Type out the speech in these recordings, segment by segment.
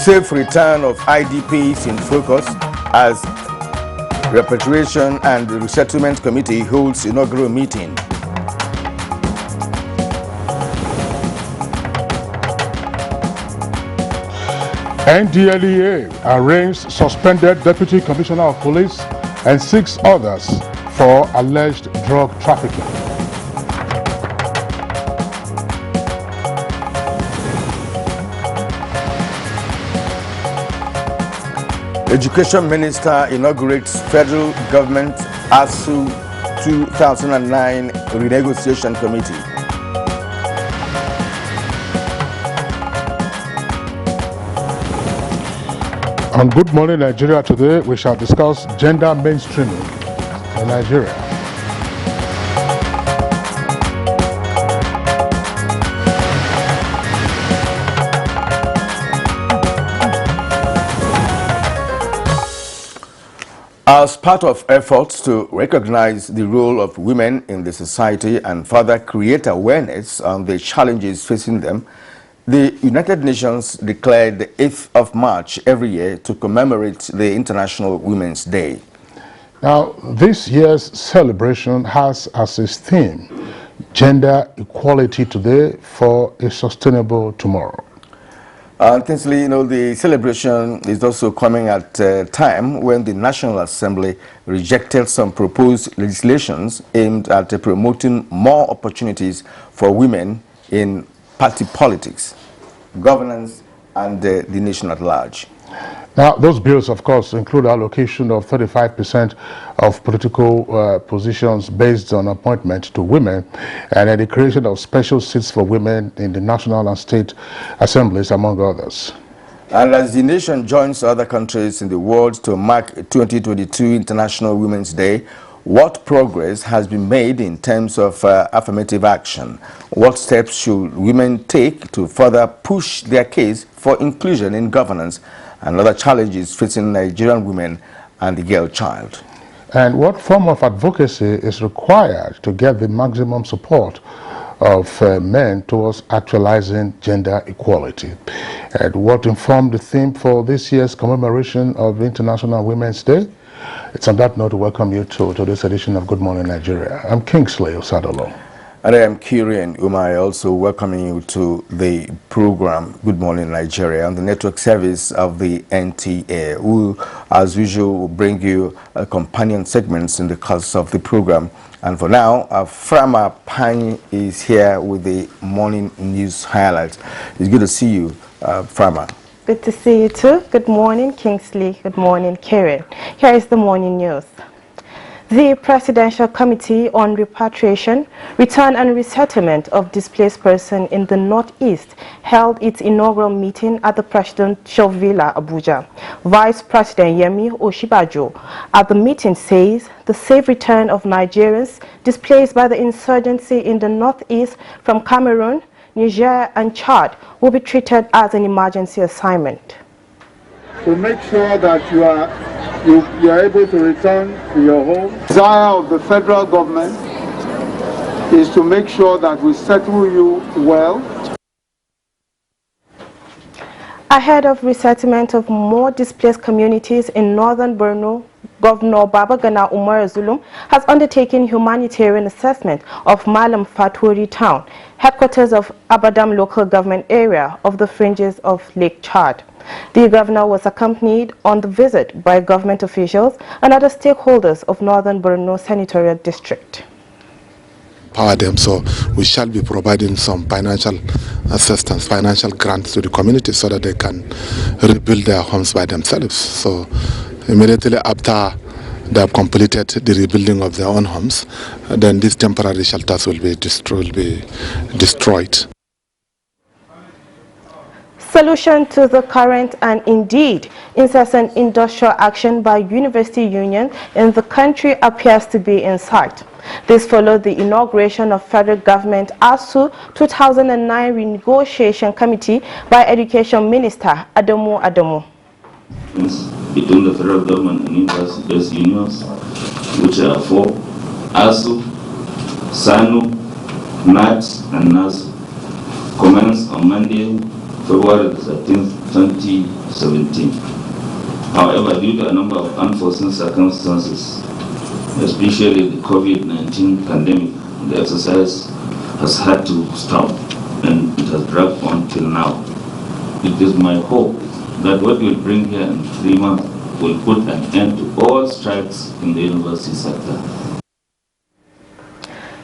Safe return of IDPs in focus as Repatriation and Resettlement Committee holds inaugural meeting. NDLEA arraigns suspended Deputy Commissioner of Police and 6 others for alleged drug trafficking. Education Minister inaugurates Federal Government ASU 2009 Renegotiation Committee. On Good Morning Nigeria today, we shall discuss gender mainstreaming in Nigeria. As part of efforts to recognize the role of women in the society and further create awareness on the challenges facing them, the United Nations declared the 8th of March every year to commemorate the International Women's Day. Now, this year's celebration has as its theme, Gender Equality Today for a Sustainable Tomorrow. Kingsley, the celebration is also coming at a time when the National Assembly rejected some proposed legislations aimed at promoting more opportunities for women in party politics, governance, and the nation at large. Now, those bills, of course, include allocation of 35% of political positions based on appointment to women, and the creation of special seats for women in the national and state assemblies, among others. And as the nation joins other countries in the world to mark 2022 International Women's Day, what progress has been made in terms of affirmative action? What steps should women take to further push their case for inclusion in governance and other challenges facing Nigerian women and the girl child? And what form of advocacy is required to get the maximum support of men towards actualizing gender equality? And what informed the theme for this year's commemoration of International Women's Day? It's on that note to welcome you to this edition of Good Morning Nigeria. I'm Kingsley Osadolo. And I am Nigerian Umar, also welcoming you to the program Good Morning Nigeria on the network service of the NTA. We, as usual, will bring you companion segments in the course of the program. And for now, Frama Pani is here with the morning news highlights. It's good to see you, Frama. Good to see you too. Good morning, Kingsley. Good morning, Karen. Here is the morning news. The Presidential Committee on Repatriation, Return and Resettlement of Displaced Persons in the Northeast held its inaugural meeting at the Presidential Villa, Abuja. Vice President Yemi Oshibajo at the meeting says the safe return of Nigerians displaced by the insurgency in the Northeast from Cameroon, Niger and Chad will be treated as an emergency assignment. To make sure that you are able to return to your home. The desire of the federal government is to make sure that we settle you well. Ahead of resettlement of more displaced communities in northern Borno, Governor Babagana Umar Zulum has undertaken humanitarian assessment of Malam Faturi town, headquarters of Abadam local government area of the fringes of Lake Chad. The governor was accompanied on the visit by government officials and other stakeholders of northern Borno senatorial district. Power them, so we shall be providing some financial assistance, financial grants to the community so that they can rebuild their homes by themselves. So immediately after they have completed the rebuilding of their own homes, then these temporary shelters will be destroyed. Solution to the current and indeed incessant industrial action by university unions in the country appears to be in sight. This followed the inauguration of federal government ASU 2009 Renegotiation Committee by Education Minister Adamu Adamu. Between the federal government and interest-based unions, which are for ASU, SANU, NAT, and NAS, commenced on Monday, February 13, 2017. However, due to a number of unforeseen circumstances, especially the COVID-19 pandemic, the exercise has had to stop and it has dragged on till now. It is my hope that what we'll bring here in 3 months will put an end to all strikes in the university sector.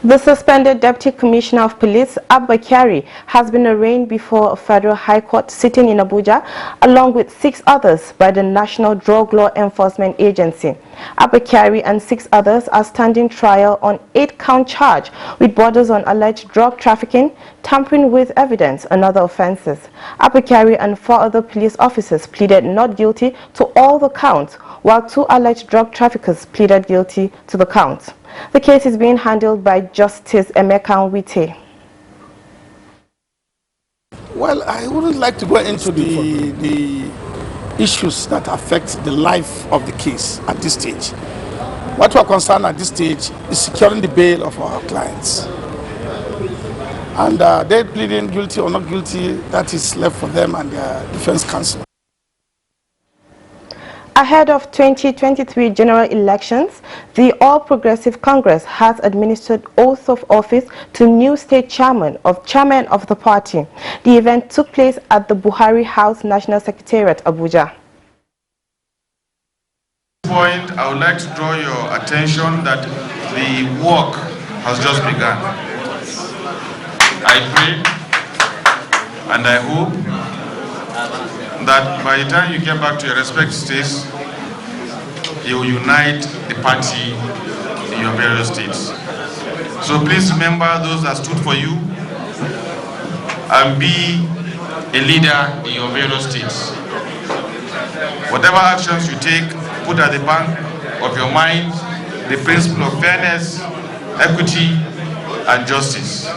The suspended Deputy Commissioner of Police, Abba Kyari, has been arraigned before a federal high court sitting in Abuja, along with 6 others by the National Drug Law Enforcement Agency. Abba Kyari and 6 others are standing trial on 8-count charge with borders on alleged drug trafficking, tampering with evidence, and other offences. Abba Kyari and 4 other police officers pleaded not guilty to all the counts, while 2 alleged drug traffickers pleaded guilty to the counts. The case is being handled by Justice Emeka Nwite. Well, I wouldn't like to go into the issues that affect the life of the case at this stage. What we're concerned at this stage is securing the bail of our clients. And they're pleading guilty or not guilty, that is left for them and their defense counsel. Ahead of 2023 general elections, the All Progressive Congress has administered oath of office to new state chairman of the party. The event took place at the Buhari House National Secretariat, Abuja. At this point, I would like to draw your attention that the work has just begun. I pray and I hope that by the time you get back to your respective states, you will unite the party in your various states. So please remember those that stood for you and be a leader in your various states. Whatever actions you take, put at the back of your mind the principle of fairness, equity, and justice.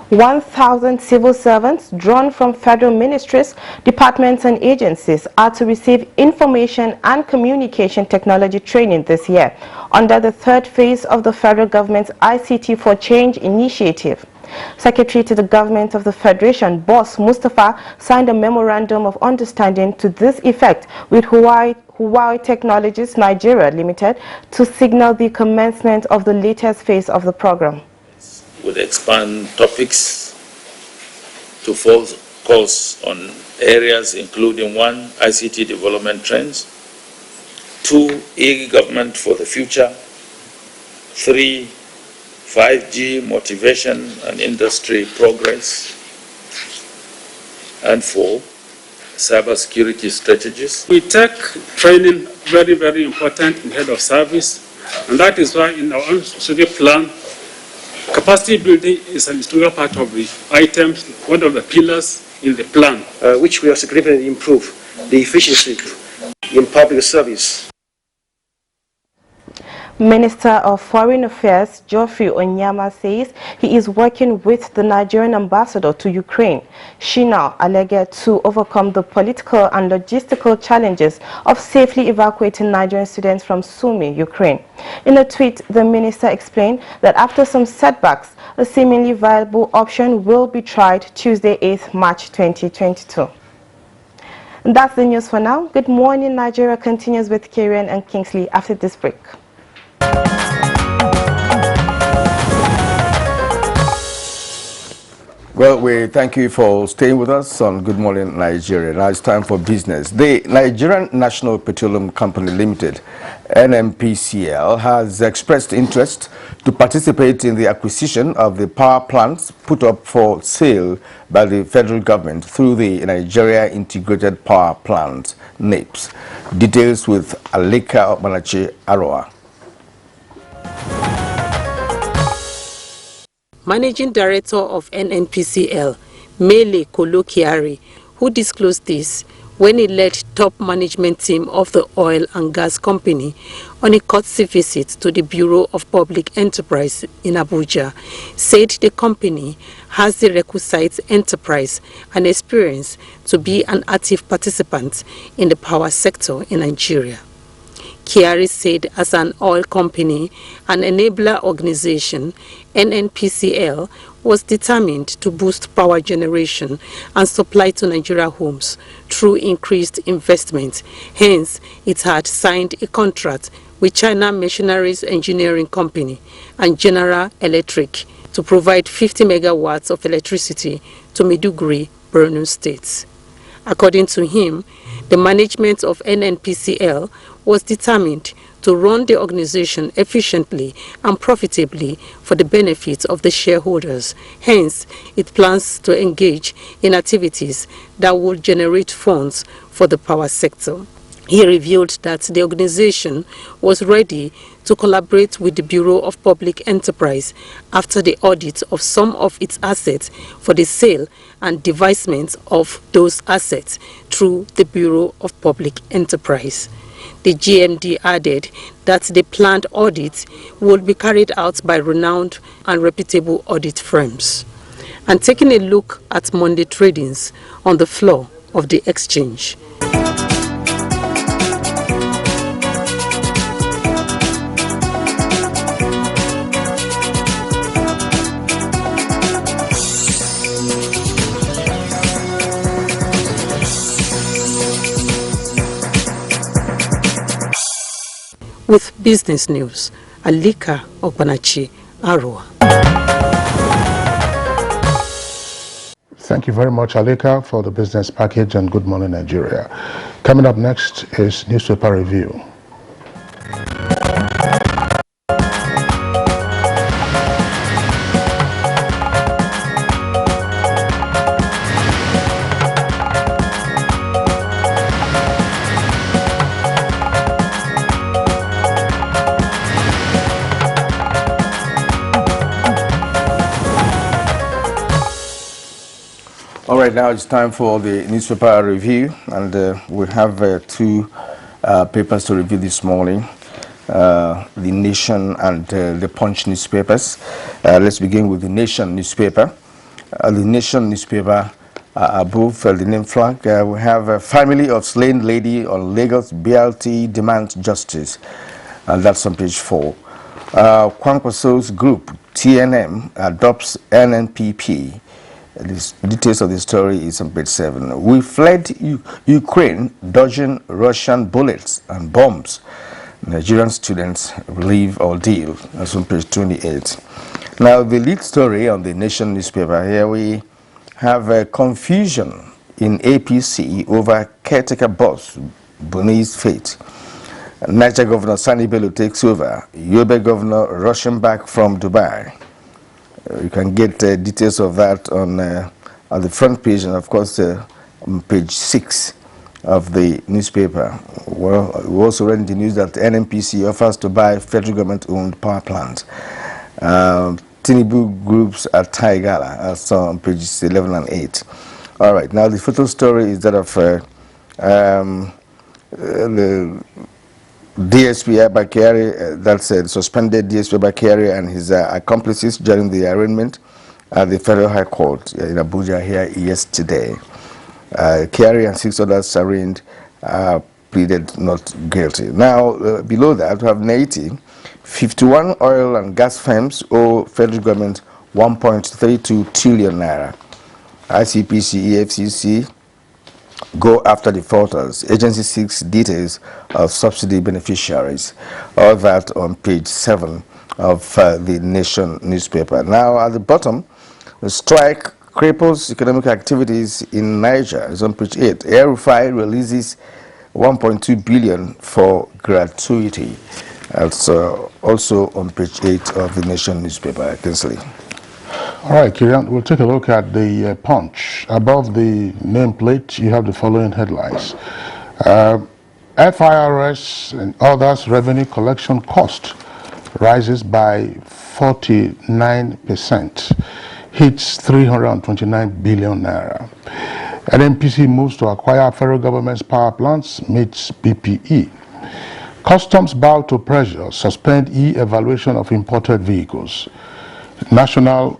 1,000 civil servants drawn from federal ministries, departments and agencies are to receive information and communication technology training this year under the 3rd phase of the federal government's ICT for Change initiative. Secretary to the Government of the Federation, Boss Mustafa, signed a memorandum of understanding to this effect with Huawei Technologies Nigeria Limited to signal the commencement of the latest phase of the program. Would expand topics to focus on areas including 1, ICT development trends, 2, e-government for the future, 3, 5G motivation and industry progress, and 4, cybersecurity strategies. We take training very, very important in head of service, and that is why in our own strategic plan, capacity building is an integral part of the items, one of the pillars in the plan. Which will significantly improve the efficiency in public service. Minister of Foreign Affairs Geoffrey Onyama says he is working with the Nigerian ambassador to Ukraine, Shina Alege, to overcome the political and logistical challenges of safely evacuating Nigerian students from Sumy, Ukraine. In a tweet, the minister explained that after some setbacks, a seemingly viable option will be tried Tuesday, 8th March 2022. And that's the news for now. Good morning, Nigeria continues with Karen and Kingsley after this break. Well, we thank you for staying with us on Good Morning Nigeria. Now it's time for business. The Nigerian National Petroleum Company Limited, Nnpcl, has expressed interest to participate in the acquisition of the power plants put up for sale by the federal government through the Nigeria Integrated Power Plant, NIPS. Details with Alika Manachi Aroa. Managing Director of Nnpcl, Mele Kolokiari, who disclosed this when he led top management team of the oil and gas company on a courtesy visit to the Bureau of Public Enterprise in Abuja, said the company has the requisite enterprise and experience to be an active participant in the power sector in Nigeria. Kyari said as an oil company and enabler organization, NNPCL was determined to boost power generation and supply to Nigeria homes through increased investment. Hence, it had signed a contract with China Machineries Engineering Company and General Electric to provide 50 megawatts of electricity to Maiduguri, Borno State. According to him, the management of NNPCL was determined to run the organization efficiently and profitably for the benefit of the shareholders. Hence, it plans to engage in activities that will generate funds for the power sector. He revealed that the organization was ready to collaborate with the Bureau of Public Enterprise after the audit of some of its assets for the sale and devisement of those assets through the Bureau of Public Enterprise. The GMD added that the planned audit will be carried out by renowned and reputable audit firms. And taking a look at Monday tradings on the floor of the exchange. With business news, Alika Ogbanachi, Arua. Thank you very much, Alika, for the business package, and good morning, Nigeria. Coming up next is newspaper review. All right, now it's time for the newspaper review, and we have two papers to review this morning, The Nation and the Punch newspapers. Let's begin with The Nation newspaper. The Nation newspaper, above the name flag, we have a family of slain lady on Lagos BLT demands justice, and that's on page 4. Kwankwaso's group, TNM, adopts NNPP. The details of the story is on page 7. We fled Ukraine, dodging Russian bullets and bombs. Nigerian students relieve ordeal. That's on page 28. Now, the lead story on the Nation newspaper, here we have a confusion in APC over caretaker boss Buni's fate. Niger Governor Sani Bello takes over. Yobe Governor rushing back from Dubai. You can get details of that on the front page, and of course on page 6 of the newspaper. Well, we also read in the news that Nnpc offers to buy federal government-owned power plants. Tinubu groups at Taigala, as on pages 11 and 8. All right, now the photo story is that of the DSP Abakari, that's suspended DSP Abakari and his accomplices during the arraignment at the Federal High Court in Abuja here yesterday. Kyari and 6 others arraigned pleaded not guilty. Now, below that, we have Naiti. 51 oil and gas firms owe federal government 1.32 trillion naira. ICPC, EFCC go after defaulters. Agency seeks details of subsidy beneficiaries. All that on page 7 of the Nation newspaper. Now, at the bottom, the strike cripples economic activities in Niger. It's on page 8. Air Rufai releases 1.2 billion for gratuity. That's also on page 8 of the Nation newspaper. Kinsley. All right, Kirian, we'll take a look at the Punch. Above the nameplate, you have the following headlines. FIRS and others revenue collection cost rises by 49%, hits 329 billion naira. Nnpc moves to acquire federal government's power plants, meets BPE. Customs bow to pressure, suspend e-evaluation of imported vehicles. National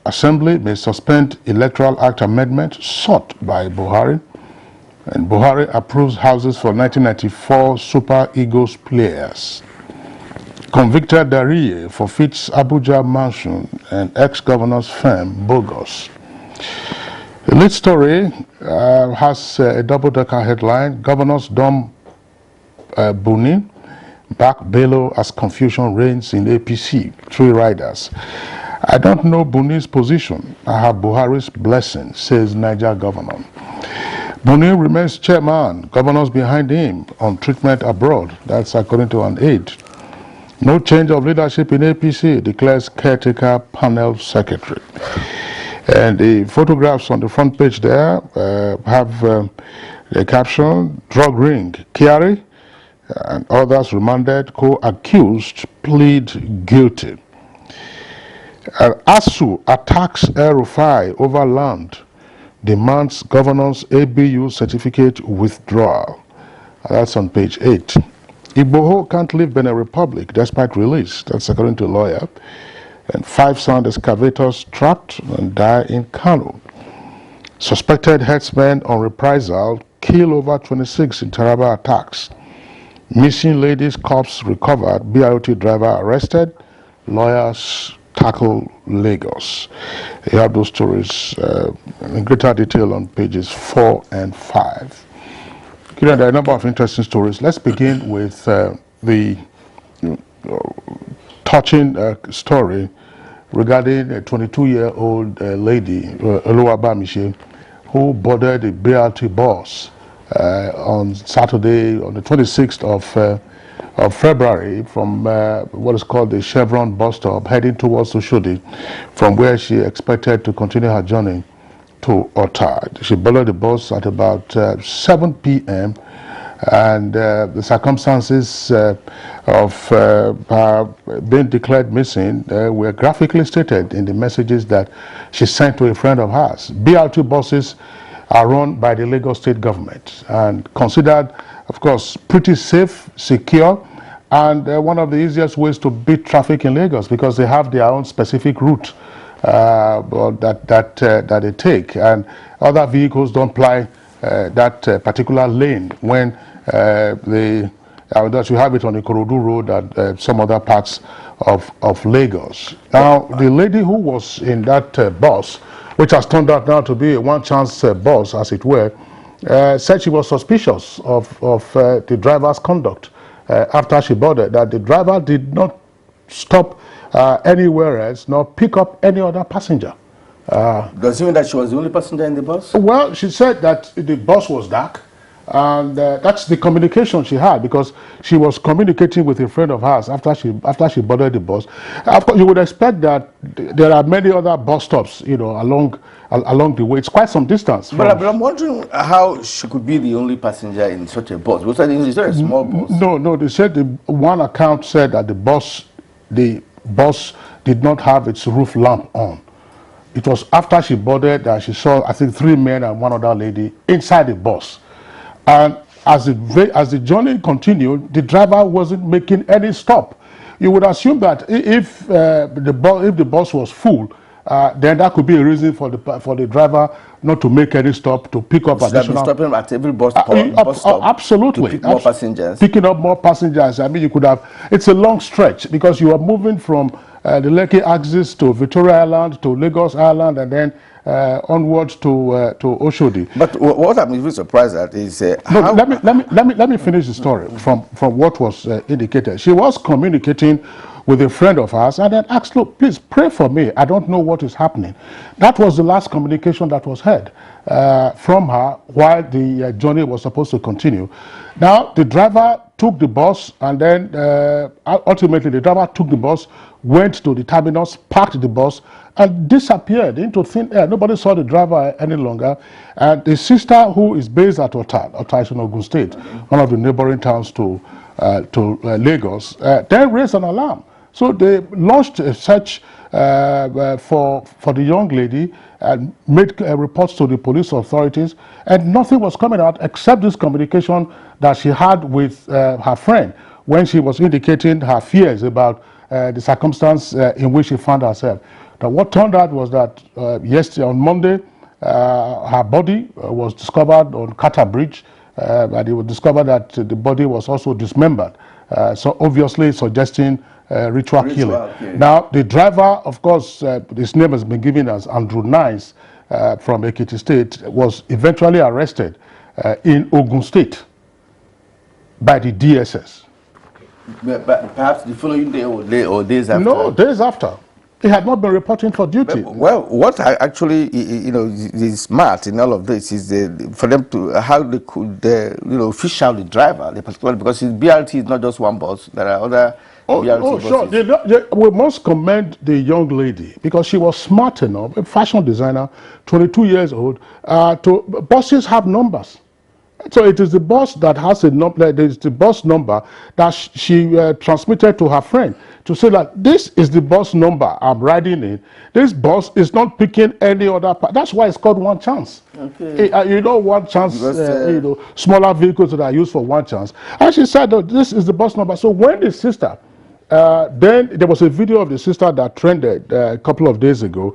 Assembly may suspend Electoral Act amendment sought by Buhari. And Buhari approves houses for 1994 Super Eagles players. Convicted Dariye forfeits Abuja mansion and ex-governor's firm bogus. The lead story has a double-decker headline: Governors dump Buni, back Bello as confusion reigns in APC. 3 riders. I don't know Buni's position. I have Buhari's blessing, says Niger governor. Buni remains chairman, governors behind him on treatment abroad. That's according to an aide. No change of leadership in APC, declares caretaker panel secretary. And the photographs on the front page there have the caption, drug ring, Kiari and others remanded, co-accused plead guilty. ASU attacks El-Rufai over land, demands governor's ABU certificate withdrawal. That's on page 8. Igboho can't leave Benin Republic despite release. That's according to a lawyer. And 5 sound excavators trapped and die in Kano. Suspected herdsmen on reprisal kill over 26 in Taraba attacks. Missing ladies' corpse recovered. BIOT driver arrested. Lawyers tackle Lagos. You have those stories in greater detail on pages 4 and 5. There are a number of interesting stories. Let's begin with the touching story regarding a 22-year-old lady, Oluwaba Miche, who boarded a BRT bus on Saturday, on the 26th of February, from what is called the Chevron bus stop, heading towards Oshodi, from where she expected to continue her journey to Ota. She boarded the bus at about 7 p.m. and the circumstances of her being declared missing were graphically stated in the messages that she sent to a friend of hers. BRT buses are run by the Lagos state government and considered, of course, pretty safe, secure, and one of the easiest ways to beat traffic in Lagos, because they have their own specific route that they take, and other vehicles don't ply that particular lane when that you have it on the Ikorodu road and some other parts of Lagos. Now, the lady who was in that bus, which has turned out now to be a one-chance bus, as it were, said she was suspicious of the driver's conduct after she boarded, that the driver did not stop anywhere else, nor pick up any other passenger. Does it mean that she was the only passenger in the bus? Well, she said that the bus was dark, and that's the communication she had, because she was communicating with a friend of hers after she boarded the bus. Of course, you would expect that there are many other bus stops, you know, along the way. It's quite some distance. But I'm wondering how she could be the only passenger in such a bus. Was that it's a small bus? No. They said one account said that the bus did not have its roof lamp on. It was after she boarded that she saw, I think, 3 men and 1 other lady inside the bus. And as the journey continued, the driver wasn't making any stop. You would assume that if the bus was full, then that could be a reason for the driver not to make any stop, to pick up additional. Stopping at every bus stop. Absolutely. To pick more passengers. Picking up more passengers. I mean, you could have. It's a long stretch, because you are moving from the Lekki axis to Victoria Island, to Lagos Island, and then onwards to Oshodi. But what I'm even surprised at is no, let me finish the story from what was indicated. She was communicating with a friend of hers and then asked, look, please pray for me. I don't know what is happening. That was the last communication that was heard from her while the journey was supposed to continue. Now, the driver took the bus, and then ultimately the driver took the bus, went to the terminus, parked the bus, and disappeared into thin air. Nobody saw the driver any longer. And the sister, who is based at Ota is in Ogun State, one of the neighboring towns to Lagos, then raised an alarm. So they launched a search for the young lady and made reports to the police authorities, and nothing was coming out except this communication that she had with her friend when she was indicating her fears about the circumstance in which she found herself. Now, what turned out was that yesterday, on Monday, her body was discovered on Carter Bridge, and it was discovered that the body was also dismembered. So obviously suggesting ritual killing. Now, the driver, of course, his name has been given as Andrew Nice from Ekiti State, was eventually arrested in Ogun State by the DSS. But perhaps the following day or days after? No, days after. He had not been reporting for duty. Well, what I actually, is smart in all of this is for them to, how they could, fish out the driver, particularly because his BRT is not just one bus, there are other BRT buses. Sure. We must commend the young lady because she was smart enough, a fashion designer, 22 years old, buses have numbers. So it is the bus that has a number, it is the bus number that she transmitted to her friend to say that this is the bus number I'm riding in. This bus is not picking any other part. That's why it's called One Chance. Okay. One Chance, because, smaller vehicles that are used for One Chance. And she said that this is the bus number. So when the sister, then there was a video of the sister that trended a couple of days ago.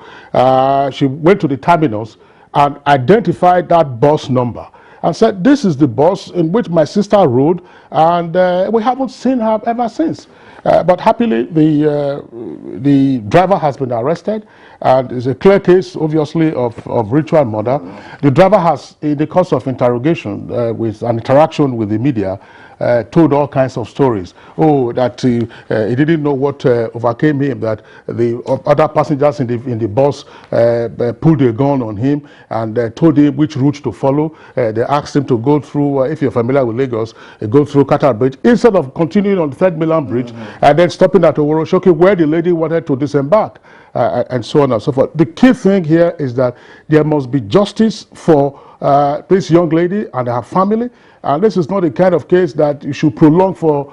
She went to the terminals and identified that bus number and said, this is the bus in which my sister rode, and we haven't seen her ever since. But happily, the driver has been arrested, and it's a clear case, obviously, of ritual murder. The driver has, in the course of interrogation with an interaction with the media, told all kinds of stories. Oh, that he didn't know what overcame him, that the other passengers in the bus pulled a gun on him and told him which route to follow. They asked him to go through, if you're familiar with Lagos, go through Carter Bridge, instead of continuing on the Third Mainland Bridge and then stopping at Oworoshoki, where the lady wanted to disembark, and so on and so forth. The key thing here is that there must be justice for this young lady and her family. And this is not the kind of case that you should prolong for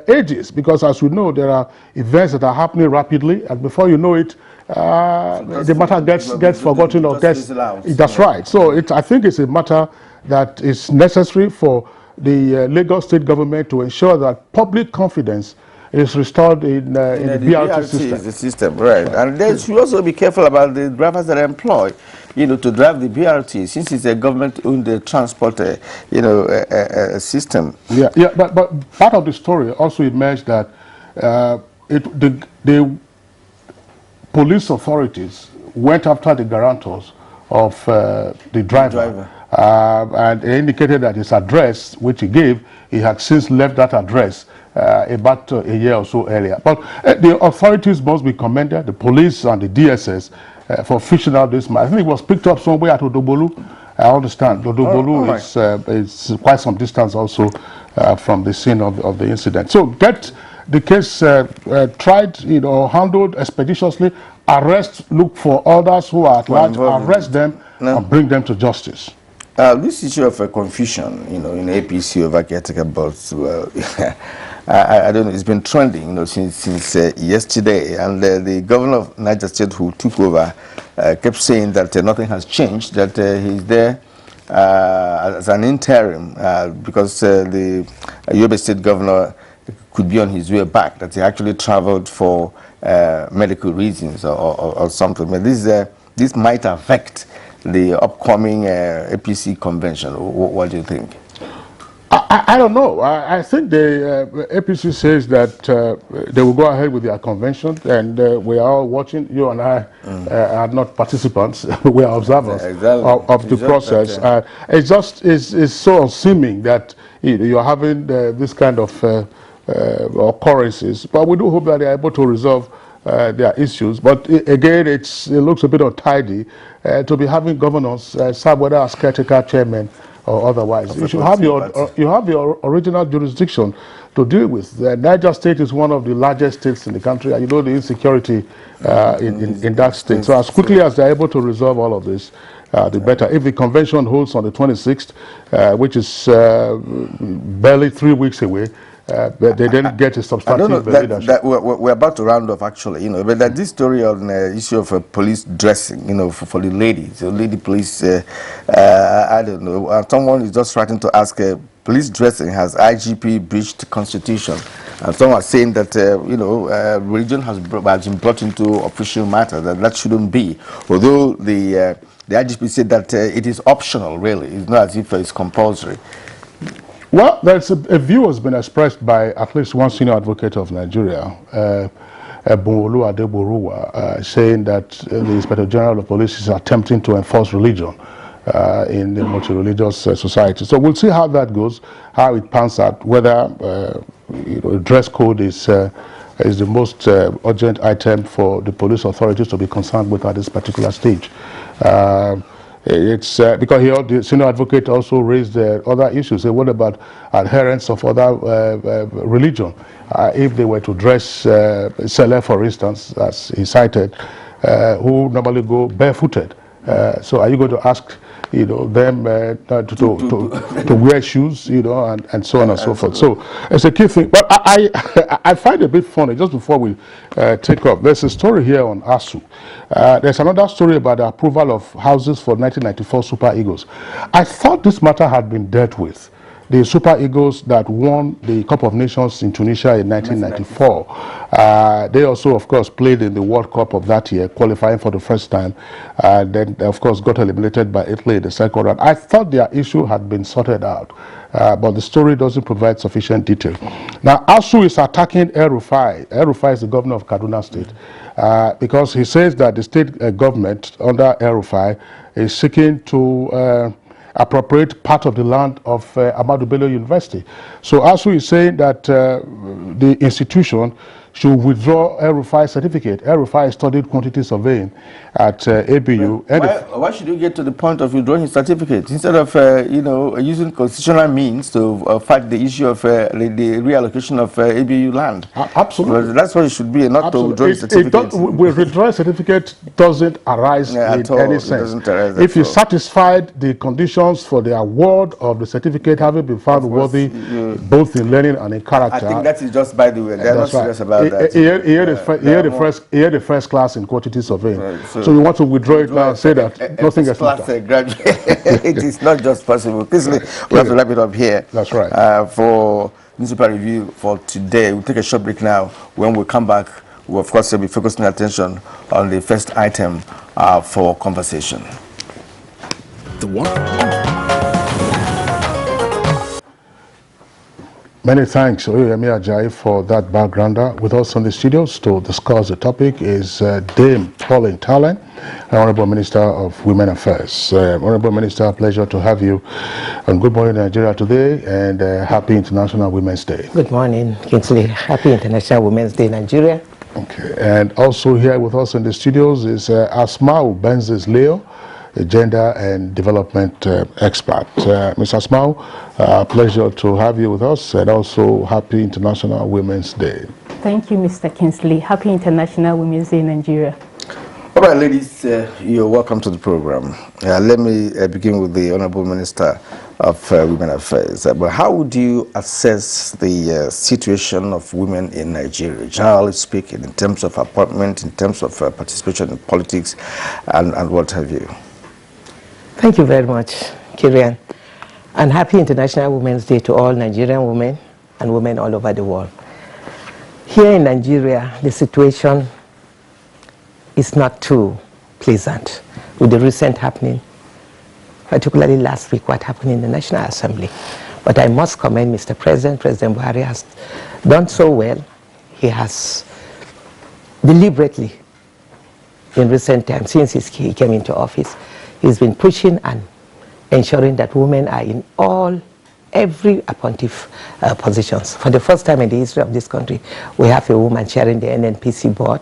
ages, because as we know, there are events that are happening rapidly, and before you know it, the matter gets forgotten or gets... That's right. So I think it's a matter that is necessary for the Lagos state government to ensure that public confidence is restored in the BRT system. Is the system, right. And they should also be careful about the drivers that are employed, to drive the BRT, since it's a government-owned transport, system. Yeah, but part of the story also emerged that the police authorities went after the guarantors of the driver. And they indicated that his address, which he gave, he had since left that address about a year or so earlier. But the authorities must be commended, the police and the DSS, for fishing out this man. I think it was picked up somewhere at Odobolu. I understand. Odobolu is quite some distance also from the scene of the incident. So get the case tried, handled expeditiously, arrest, look for others who are at large, arrest them and bring them to justice. This issue of confusion, in APC over caretaker boards, I don't know, it's been trending, since yesterday, and the governor of Niger State, who took over, kept saying that nothing has changed, that he's there as an interim, because the Yobe State governor could be on his way back, that he actually traveled for medical reasons or something. But this might affect the upcoming APC convention. What do you think? I don't know. I think the APC says that they will go ahead with their convention, and we are all watching. You and I are not participants; we are observers of the process. It's so unseeming that you're having this kind of occurrences. But we do hope that they are able to resolve their issues. But again, it looks a bit untidy to be having governors serve whether as caretaker chairman or otherwise. You should have your original jurisdiction to deal with. Niger State is one of the largest states in the country, and the insecurity in that state. So as quickly as they're able to resolve all of this, the better. If the convention holds on the 26th, which is barely 3 weeks away, they didn't get a substantive leadership. We're about to round off, actually, but that this story on the issue of police dressing, for the ladies, the lady police, I don't know, someone is just trying to ask, police dressing, has IGP breached the Constitution? And some are saying that, religion has been brought into official matter, that shouldn't be. Although the IGP said that it is optional, really. It's not as if it's compulsory. Well, there's a view has been expressed by at least one senior advocate of Nigeria, Bunolu Adeboruwa, saying that the Inspector General of Police is attempting to enforce religion in the multi-religious society. So we'll see how that goes, how it pans out, whether dress code is the most urgent item for the police authorities to be concerned with at this particular stage. It's because the senior advocate also raised other issues. What about adherents of other religion? If they were to dress Sele, for instance, as he cited, who normally go barefooted. So are you going to ask them to wear shoes, and so on and so forth. So it's a key thing. But I find it a bit funny, just before we take off, there's a story here on ASU. There's another story about the approval of houses for 1994 Super Eagles. I thought this matter had been dealt with. The Super Eagles that won the Cup of Nations in Tunisia in 1994. They also, of course, played in the World Cup of that year, qualifying for the first time. Then, of course, got eliminated by Italy in the second round. I thought their issue had been sorted out, but the story doesn't provide sufficient detail. Now, ASU is attacking El-Rufai. El-Rufai is the governor of Kaduna State, because he says that the state government under El-Rufai is seeking to appropriate part of the land of Ahmadu Bello University. So ASU is saying that the institution should withdraw El-Rufai certificate. El-Rufai studied quantity surveying at ABU. Why should you get to the point of withdrawing his certificate instead of using constitutional means to fight the issue of the reallocation of ABU land? Absolutely. Well, that's what it should be, not to withdraw his certificate. Withdrawing certificate doesn't arise in any sense. If you satisfied the conditions for the award of the certificate having been found worthy, both in learning and in character. I think that is just by the way. They're not serious about that. He had the first class in quantity surveying. Right, so we want to withdraw it now and say that nothing else class graduate. It is not just possible. We have to wrap it up here. That's right. For newspaper review for today, we'll take a short break now. When we come back, we'll of course be focusing attention on the first item for conversation. Many thanks, Oyemi Ajayi, for that backgrounder. With us on the studios to discuss the topic is Dame Pauline Tallen, Honorable Minister of Women Affairs. Honorable Minister, pleasure to have you on Good Morning Nigeria today, and happy International Women's Day. Good morning, Kingsley. Happy International Women's Day, Nigeria. Okay, and also here with us in the studios is Asmau Benzes Leo, a gender and development expert. Ms. Asmau, pleasure to have you with us, and also happy International Women's Day. Thank you, Mr. Kingsley. Happy International Women's Day, Nigeria. All right, ladies, you're welcome to the program. Let me begin with the Honorable Minister of Women Affairs. But how would you assess the situation of women in Nigeria, generally speaking, in terms of appointment, in terms of participation in politics, and what have you? Thank you very much, Kirian. And happy International Women's Day to all Nigerian women and women all over the world. Here in Nigeria, the situation is not too pleasant with the recent happening, particularly last week, what happened in the National Assembly. But I must commend Mr. President. President Buhari has done so well. He has deliberately, in recent times, since he came into office, he's been pushing and ensuring that women are in every appointive positions. For the first time in the history of this country, we have a woman chairing the Nnpc board.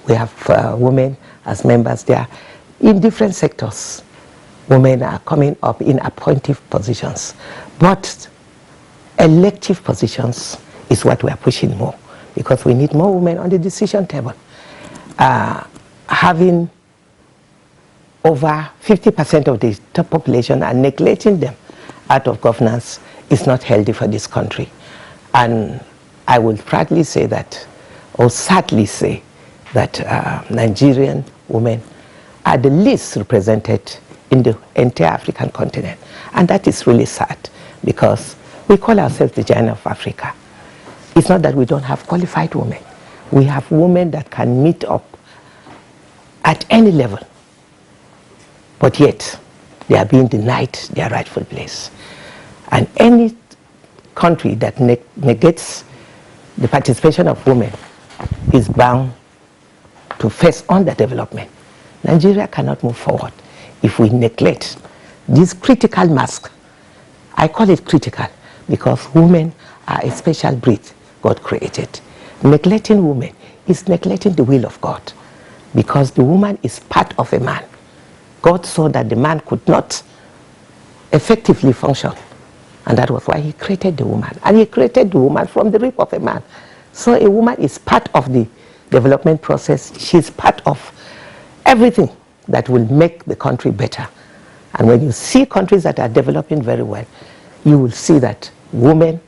We have women as members there. In different sectors, women are coming up in appointive positions. But elective positions is what we are pushing more, because we need more women on the decision table. Having over 50% of the top population and neglecting them out of governance is not healthy for this country. And I will proudly say that, or sadly say, that Nigerian women are the least represented in the entire African continent. And that is really sad, because we call ourselves the giant of Africa. It's not that we don't have qualified women. We have women that can meet up at any level, but yet they are being denied their rightful place. And any country that negates the participation of women is bound to face underdevelopment. Nigeria cannot move forward if we neglect this critical mask. I call it critical because women are a special breed God created. Neglecting women is neglecting the will of God, because the woman is part of a man. God saw that the man could not effectively function, and that was why he created the woman. And he created the woman from the rib of a man. So a woman is part of the development process. She's part of everything that will make the country better. And when you see countries that are developing very well, you will see that women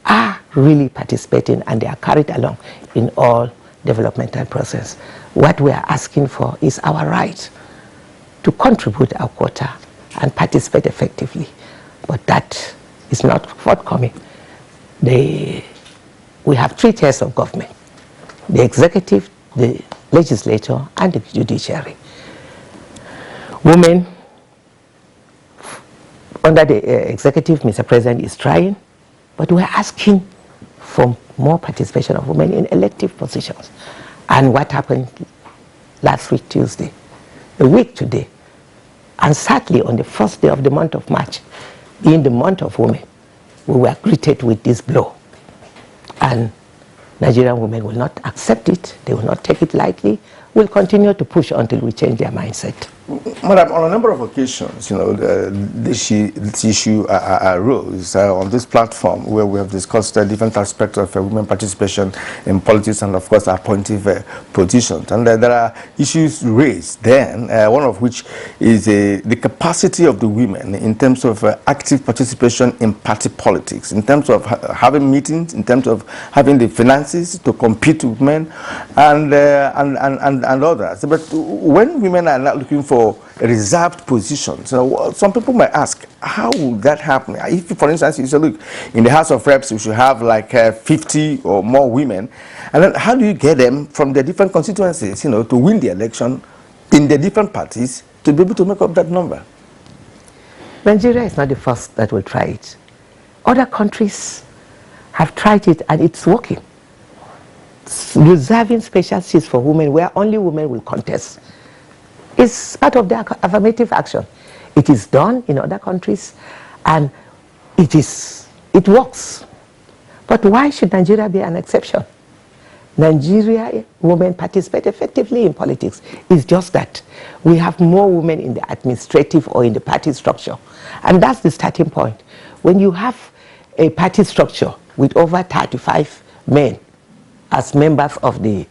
are really participating and they are carried along in all developmental process. What we are asking for is our right to contribute our quota and participate effectively. But that is not forthcoming. We have 3 tiers of government: the executive, the legislature, and the judiciary. Women under the executive, Mr. President is trying, but we're asking for more participation of women in elective positions. And what happened last week, Tuesday, a week today, and sadly on the first day of the month of March, being the month of women, we were greeted with this blow. And Nigerian women will not accept it, they will not take it lightly, we'll continue to push until we change their mindset. Madam, on a number of occasions, this issue arose on this platform where we have discussed different aspects of women participation in politics and, of course, appointive positions. And there are issues raised then, one of which is the capacity of the women in terms of active participation in party politics, in terms of having meetings, in terms of having the finances to compete with men and others. But when women are not looking for reserved positions, some people might ask, how would that happen? If, for instance, you say, look, in the House of Reps, we should have like 50 or more women, and then how do you get them from the different constituencies, to win the election in the different parties to be able to make up that number? Nigeria is not the first that will try it. Other countries have tried it and it's working. Reserving special seats for women where only women will contest is part of their affirmative action. It is done in other countries and it works. But why should Nigeria be an exception? Nigeria women participate effectively in politics. It's just that we have more women in the administrative or in the party structure. And that's the starting point. When you have a party structure with over 35 men as members of the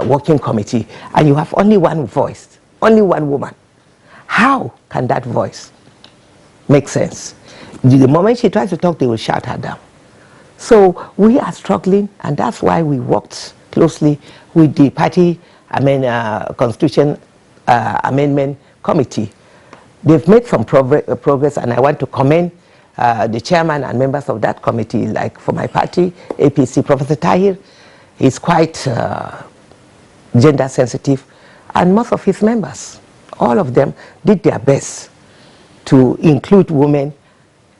working committee, and you have only one voice, only one woman, how can that voice make sense? The moment she tries to talk, they will shut her down. So we are struggling, and that's why we worked closely with the party Constitution Amendment Committee. They've made some progress, and I want to commend the chairman and members of that committee, like for my party, APC, Professor Tahir. He's quite gender sensitive, and most of his members, all of them, did their best to include women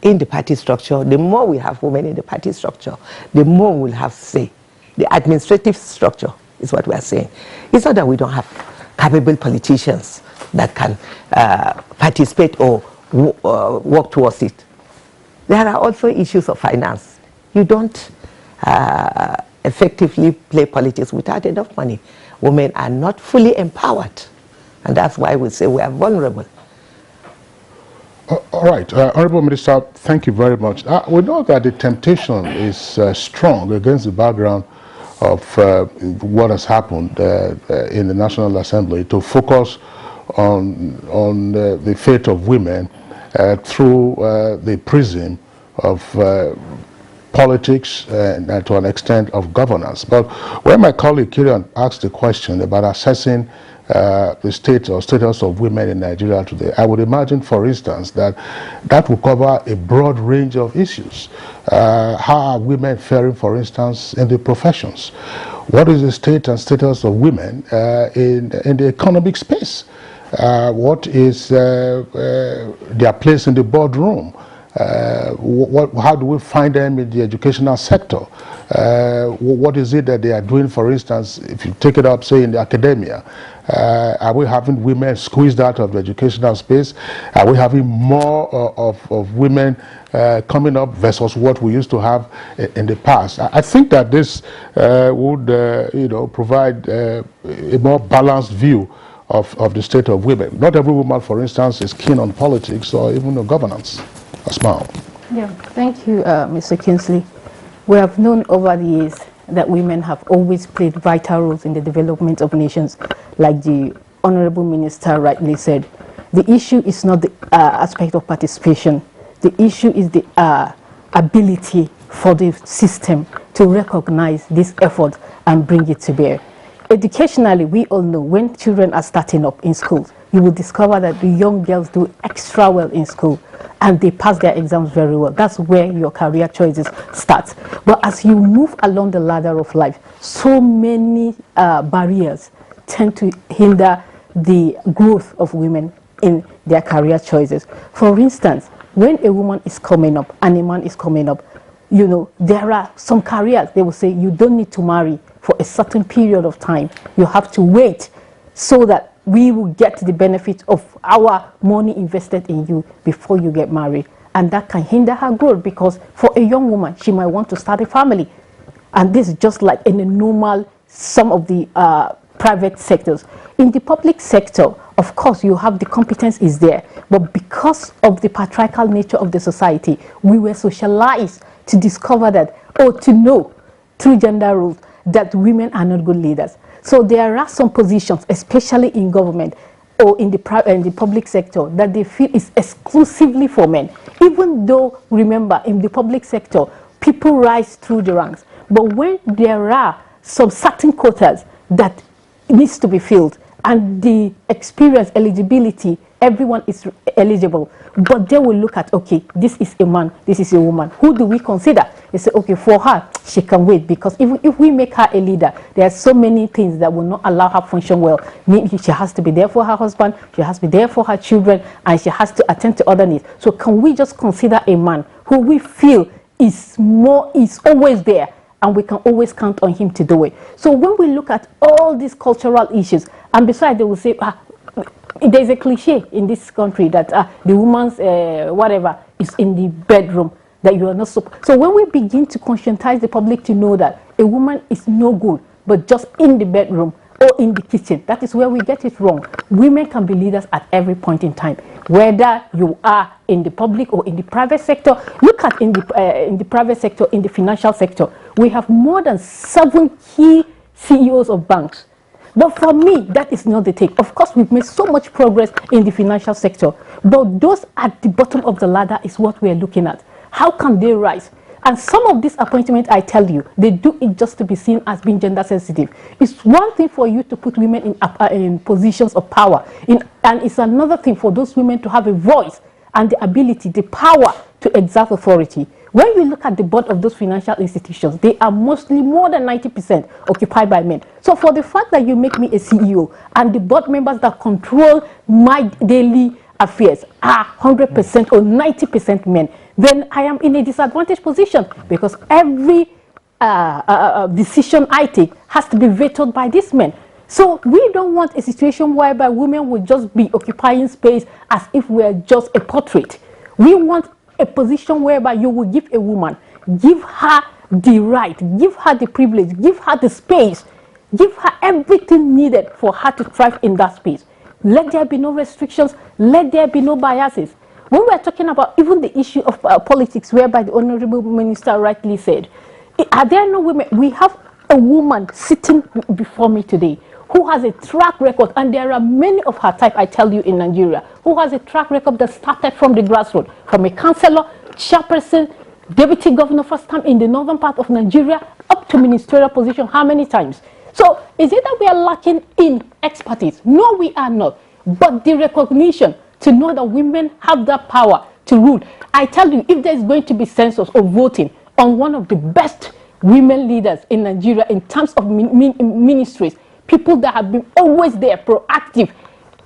in the party structure. The more we have women in the party structure, the more we'll have say. The administrative structure is what we are saying. It's not that we don't have capable politicians that can participate or work towards it. There are also issues of finance. You don't effectively play politics without enough money. Women are not fully empowered, and that's why we say we are vulnerable. All right, Honorable Minister, thank you very much. We know that the temptation is strong against the background of what has happened in the National Assembly to focus on the fate of women through the prism of politics and to an extent of governance. But when my colleague Kirian asked the question about assessing the state or status of women in Nigeria today, I would imagine, for instance, that that will cover a broad range of issues. How are women faring, for instance, in the professions? What is the state and status of women in the economic space? What is their place in the boardroom? How do we find them in the educational sector? What is it that they are doing, for instance, if you take it up, say, in the academia? Are we having women squeezed out of the educational space? Are we having more of women coming up versus what we used to have in the past? I think that this would provide a more balanced view of the state of women. Not every woman, for instance, is keen on politics or even on governance. A smile. Yeah, thank you, Mr. Kingsley. We have known over the years that women have always played vital roles in the development of nations, like the Honorable Minister rightly said. The issue is not the aspect of participation. The issue is the ability for the system to recognize this effort and bring it to bear. Educationally, we all know when children are starting up in schools, you will discover that the young girls do extra well in school and they pass their exams very well. That's where your career choices start. But as you move along the ladder of life, so many barriers tend to hinder the growth of women in their career choices. For instance, when a woman is coming up and a man is coming up, you know, there are some careers, they will say you don't need to marry for a certain period of time. You have to wait so that we will get the benefit of our money invested in you before you get married. And that can hinder her growth, because for a young woman, she might want to start a family. And this is just like in a normal, some of the private sectors. In the public sector, of course, you have the competence is there. But because of the patriarchal nature of the society, we were socialized to discover that, or to know through gender roles, that women are not good leaders. So there are some positions, especially in government or in the public sector, that they feel is exclusively for men. Even though, remember, in the public sector, people rise through the ranks. But when there are some certain quotas that needs to be filled, and the experience, eligibility, everyone is eligible, but they will look at, okay, this is a man, this is a woman. Who do we consider? They say, okay, for her, she can wait, because if we make her a leader, there are so many things that will not allow her function well. Maybe she has to be there for her husband, she has to be there for her children, and she has to attend to other needs. So can we just consider a man who we feel is always there, and we can always count on him to do it? So when we look at all these cultural issues, and besides they will say, there's a cliche in this country that the woman's whatever is in the bedroom, that you are not so when we begin to conscientize the public to know that a woman is no good but just in the bedroom or in the kitchen, that is where we get it wrong. Women can be leaders at every point in time, whether you are in the public or in the private sector. Look at in the private sector, in the financial sector, we have more than 7 key CEOs of banks. But for me, that is not the take. Of course, we've made so much progress in the financial sector, but those at the bottom of the ladder is what we're looking at. How can they rise? And some of these appointments, I tell you, they do it just to be seen as being gender sensitive. It's one thing for you to put women in positions of power, and it's another thing for those women to have a voice and the ability, the power to exert authority. When you look at the board of those financial institutions, they are mostly more than 90% occupied by men. So for the fact that you make me a CEO and the board members that control my daily affairs are 100% or 90% men, then I am in a disadvantaged position, because every decision I take has to be vetoed by these men. So we don't want a situation whereby women will just be occupying space as if we're just a portrait. We want a position whereby you will give a woman, give her the right, give her the privilege, give her the space, give her everything needed for her to thrive in that space. Let there be no restrictions, let there be no biases. When we're talking about even the issue of politics, whereby the Honorable Minister rightly said, are there no women? We have a woman sitting before me today who has a track record, and there are many of her type, I tell you, in Nigeria, who has a track record that started from the grassroots, from a councillor, chairperson, deputy governor first time in the northern part of Nigeria, up to ministerial position, how many times? So is it that we are lacking in expertise? No, we are not. But the recognition to know that women have that power to rule. I tell you, if there's going to be census or voting on one of the best women leaders in Nigeria in terms of ministries, people that have been always there, proactive,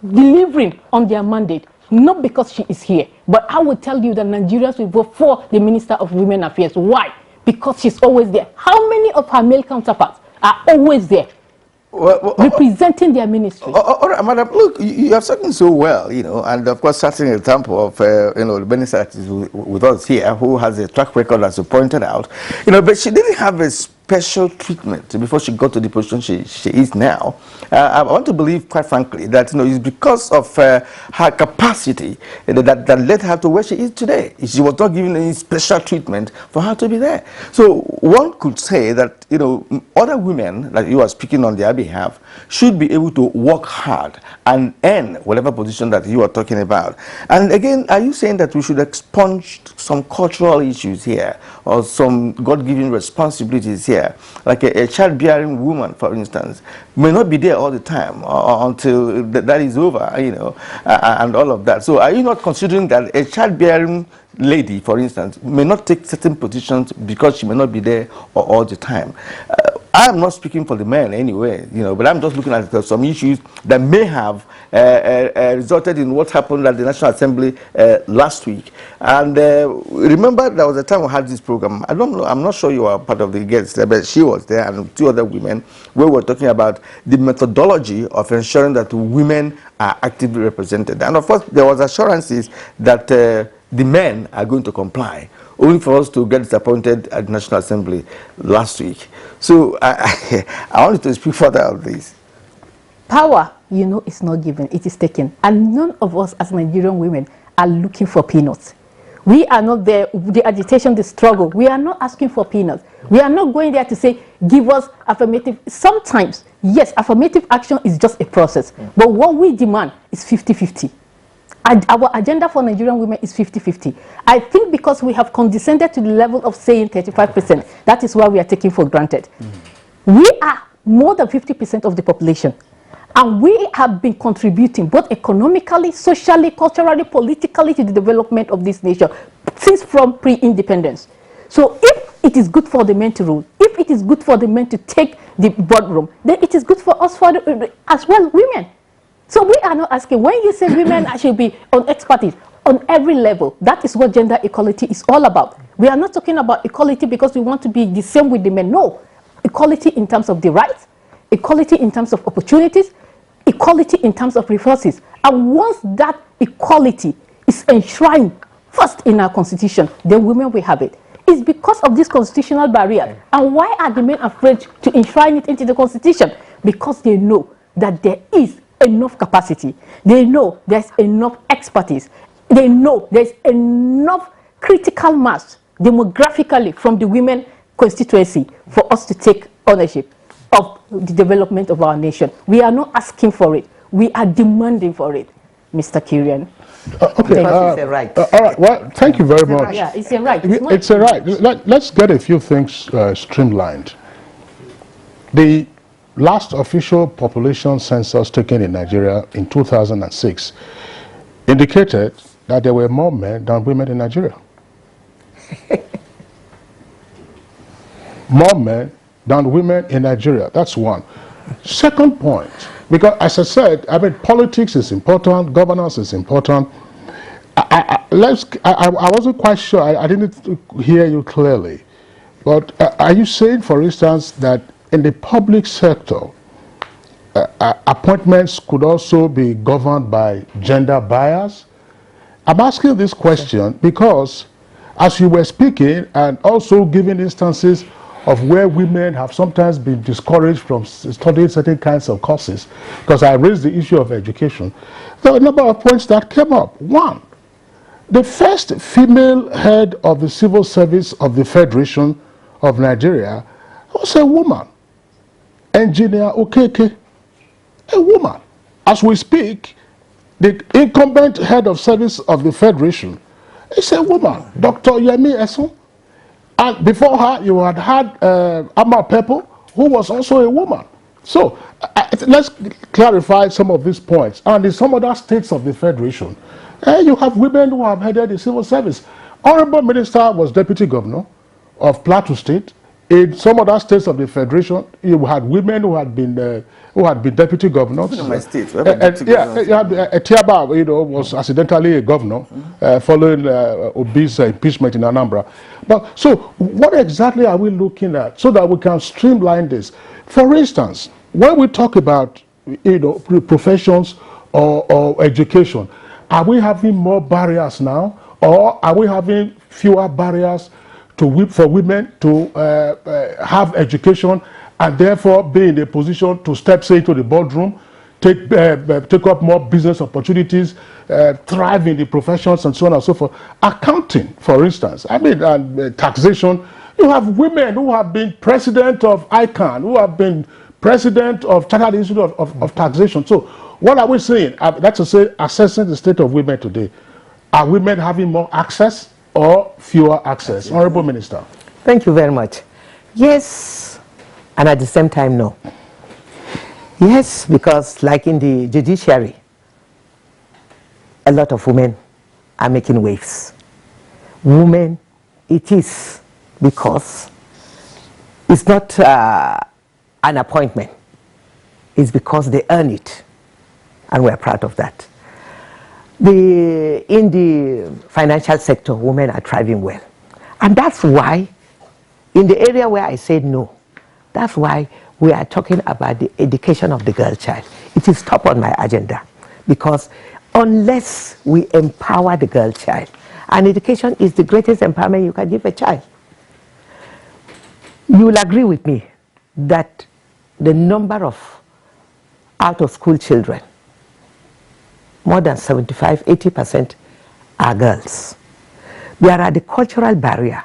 delivering on their mandate, not because she is here, but I will tell you that Nigerians will vote for the Minister of Women Affairs. Why? Because she's always there. How many of her male counterparts are always there? Representing their ministry. All right, madam, look, you have spoken so well, you know, and of course, setting an example of, you know, the minister that is with us here, who has a track record, as you pointed out, you know, but she didn't have a special treatment before she got to the position she is now. I want to believe, quite frankly, that, you know, it's because of her capacity that led her to where she is today. She was not given any special treatment for her to be there. So one could say that, you know, other women, like you are speaking on their behalf, should be able to work hard and earn whatever position that you are talking about. And again, are you saying that we should expunge some cultural issues here, or some God-given responsibilities here? Like a childbearing woman, for instance, may not be there all the time until that is over, you know, and all of that. So are you not considering that a childbearing lady, for instance, may not take certain positions because she may not be there all the time? I'm not speaking for the men anyway, you know, but I'm just looking at some issues that may have resulted in what happened at the National Assembly last week. And remember, there was a time we had this program. I don't know, I'm not sure you are part of the guests there, but she was there and two other women, where we were talking about the methodology of ensuring that women are actively represented. And of course, there was assurances that the men are going to comply, only for us to get disappointed at the National Assembly last week. So I wanted to speak further on this. Power, you know, is not given, it is taken. And none of us as Nigerian women are looking for peanuts. We are not there, the agitation, the struggle, we are not asking for peanuts. We are not going there to say, give us affirmative. Sometimes, yes, affirmative action is just a process. But what we demand is 50-50. Our agenda for Nigerian women is 50-50. I think because we have condescended to the level of saying 35%, that is why we are taking for granted. We are more than 50% of the population. And we have been contributing both economically, socially, culturally, politically to the development of this nation since from pre-independence. So if it is good for the men to rule, if it is good for the men to take the boardroom, then it is good for us as well, women. So we are not asking, when you say women should be on expertise, on every level, that is what gender equality is all about. We are not talking about equality because we want to be the same with the men. No. Equality in terms of the rights, equality in terms of opportunities, equality in terms of resources. And once that equality is enshrined first in our constitution, then women will have it. It's because of this constitutional barrier. And why are the men afraid to enshrine it into the constitution? Because they know that there is enough capacity. They know there's enough expertise. They know there's enough critical mass demographically from the women constituency for us to take ownership of the development of our nation. We are not asking for it. We are demanding for it, Mr. Kyrian. Okay, it's a right. all right, well, thank you very much. Yeah, it's a right. It's a right. Let's get a few things streamlined. The last official population census taken in Nigeria in 2006 indicated that there were more men than women in Nigeria. More men than women in Nigeria. That's one. Second point, because as I said, I mean, politics is important, governance is important. I wasn't quite sure, I didn't hear you clearly, but are you saying, for instance, that in the public sector, appointments could also be governed by gender bias? I'm asking this question because as you were speaking and also giving instances of where women have sometimes been discouraged from studying certain kinds of courses, because I raised the issue of education, there were a number of points that came up. One, the first female head of the civil service of the Federation of Nigeria was a woman, Engineer Okeke, a woman. As we speak, the incumbent head of service of the Federation is a woman, Dr. Yemi Eson. And before her, you had Amma Pepo, who was also a woman. So let's clarify some of these points. And in some other states of the Federation, you have women who have headed the civil service. Honorable Minister was Deputy Governor of Plateau State. In some other states of the Federation, you had women who had been deputy governors. Even in my state, you had Etiaba, was accidentally a governor following Obi's impeachment in Anambra. But so, what exactly are we looking at so that we can streamline this? For instance, when we talk about professions or education, are we having more barriers now, or are we having fewer barriers for women to have education and therefore be in a position to step into the boardroom, take up more business opportunities, thrive in the professions and so on and so forth? Accounting, for instance, and taxation. You have women who have been president of ICANN, who have been president of Chartered Institute of Taxation. So what are we saying? That's to say, assessing the state of women today. Are women having more access or fewer access? Honorable Minister. Thank you very much. Yes, and at the same time, no. Yes, because like in the judiciary, a lot of women are making waves. Women, it is because it's not an appointment. It's because they earn it, and we're proud of that. In the financial sector, women are thriving well. And that's why, in the area where I said no, that's why we are talking about the education of the girl child. It is top on my agenda, because unless we empower the girl child, and education is the greatest empowerment you can give a child, you will agree with me that the number of out-of-school children, more than 75–80% are girls. There are the cultural barrier.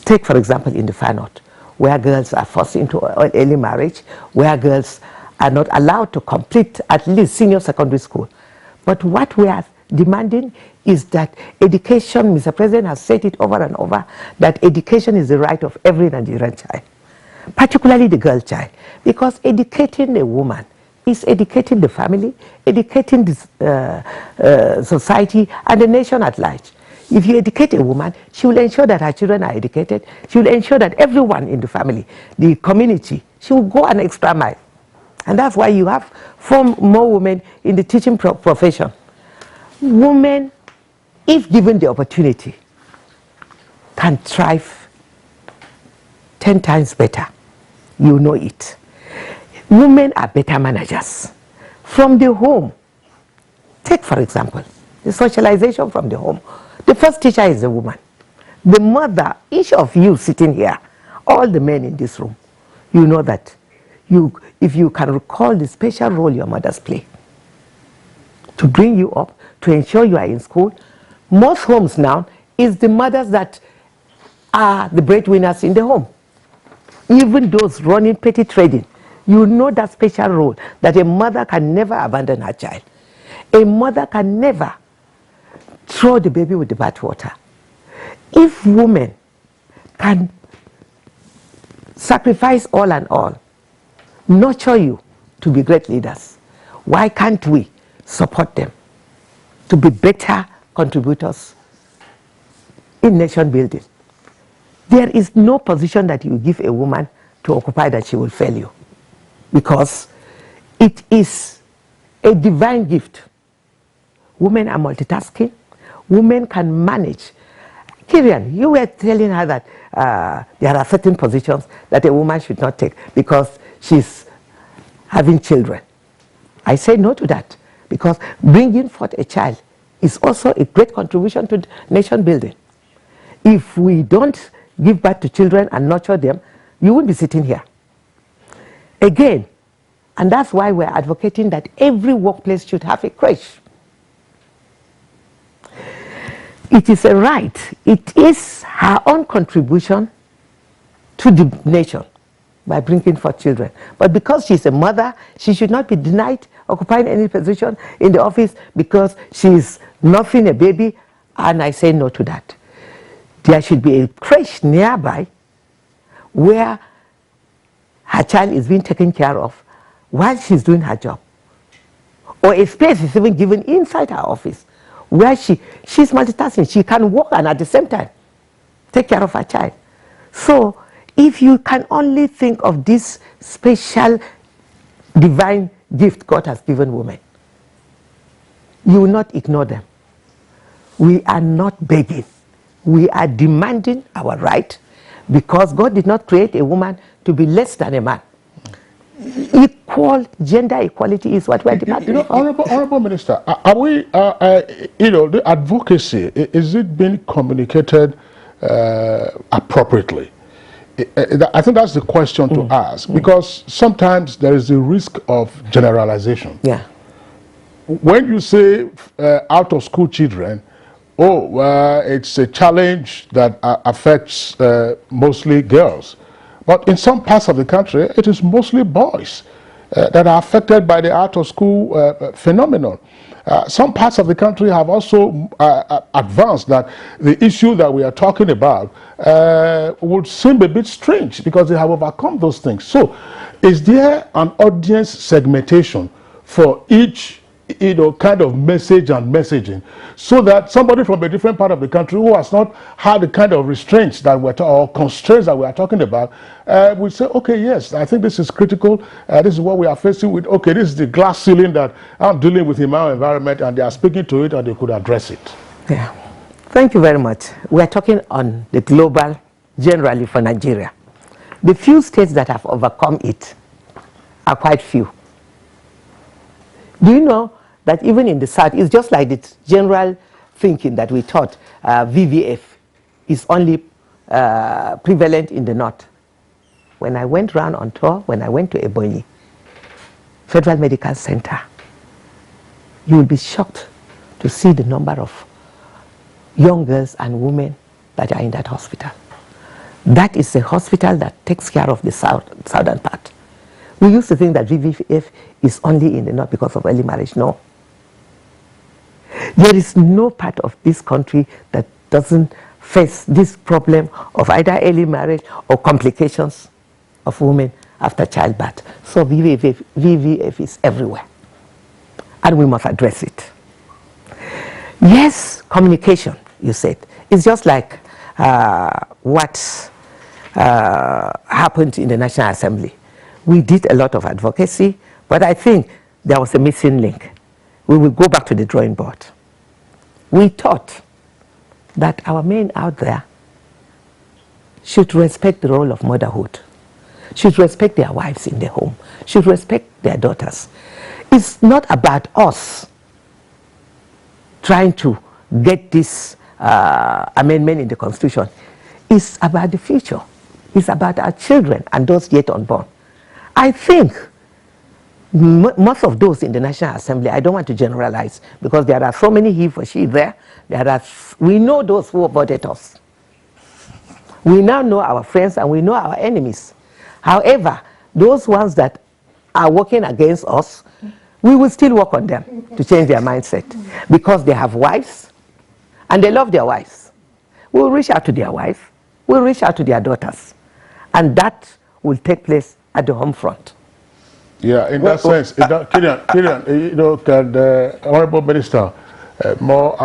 Take, for example, in the Far North, where girls are forced into early marriage, where girls are not allowed to complete at least senior secondary school. But what we are demanding is that education, Mr. President has said it over and over, that education is the right of every Nigerian child, particularly the girl child, because educating a woman is educating the family, educating the society and the nation at large. If you educate a woman, she will ensure that her children are educated. She will ensure that everyone in the family, the community, she will go an extra mile. And that's why you have more women in the teaching profession. Women, if given the opportunity, can thrive 10 times better. You know it. Women are better managers. From the home, take for example, the socialization from the home. The first teacher is a woman. The mother, each of you sitting here, all the men in this room, you know that if you can recall the special role your mothers play to bring you up, to ensure you are in school. Most homes now is the mothers that are the breadwinners in the home. Even those running petty trading, you know that special role that a mother can never abandon her child. A mother can never throw the baby with the bathwater. If women can sacrifice all and all, nurture you to be great leaders, why can't we support them to be better contributors in nation building? There is no position that you give a woman to occupy that she will fail you, because it is a divine gift. Women are multitasking. Women can manage. Kirian, you were telling her that there are certain positions that a woman should not take because she's having children. I say no to that, because bringing forth a child is also a great contribution to nation building. If we don't give birth to children and nurture them, you won't be sitting here. Again, and that's why we're advocating that every workplace should have a crèche. It is a right. It is her own contribution to the nation by bringing forth children. But because she's a mother, she should not be denied occupying any position in the office because she's nursing a baby, and I say no to that. There should be a crèche nearby where her child is being taken care of while she's doing her job. Or a space is even given inside her office where she's multitasking. She can work and at the same time take care of her child. So if you can only think of this special divine gift God has given women, you will not ignore them. We are not begging. We are demanding our right, because God did not create a woman to be less than a man. Equal gender equality is what we are demanding. Honorable Minister, are we, the advocacy, is it being communicated appropriately? I think that's the question to ask, because sometimes there is a risk of generalization. Yeah. When you say out of school children, it's a challenge that affects mostly girls. But in some parts of the country, it is mostly boys that are affected by the out of school phenomenon. Some parts of the country have also advanced that the issue that we are talking about would seem a bit strange because they have overcome those things. So is there an audience segmentation for each kind of message and messaging, so that somebody from a different part of the country who has not had the kind of restraints that or constraints that we are talking about will say, okay, yes, I think this is critical, this is what we are facing with, okay, this is the glass ceiling that I'm dealing with in my environment, and they are speaking to it and they could address it. Yeah, thank you very much. We are talking on the global, generally for Nigeria. The few states that have overcome it are quite few. Do you know that even in the South, it's just like the general thinking that we thought VVF is only prevalent in the North. When I went round on tour, when I went to Ebonyi Federal Medical Center, you will be shocked to see the number of young girls and women that are in that hospital. That is a hospital that takes care of the southern part. We used to think that VVF is only in the North because of early marriage. No. There is no part of this country that doesn't face this problem of either early marriage or complications of women after childbirth. So VVF is everywhere, and we must address it. Yes, communication, you said. It's just like what happened in the National Assembly. We did a lot of advocacy, but I think there was a missing link. We will go back to the drawing board. We thought that our men out there should respect the role of motherhood, should respect their wives in the home, should respect their daughters. It's not about us trying to get this amendment in the Constitution. It's about the future. It's about our children and those yet unborn. I think most of those in the National Assembly, I don't want to generalize, because there are so many he or she there. We know those who voted us. We now know our friends and we know our enemies. However, those ones that are working against us, we will still work on them to change their mindset, because they have wives and they love their wives. We'll reach out to their wives, we'll reach out to their daughters, and that will take place at the home front. Yeah, in that sense, Kilian, can the Honorable Minister more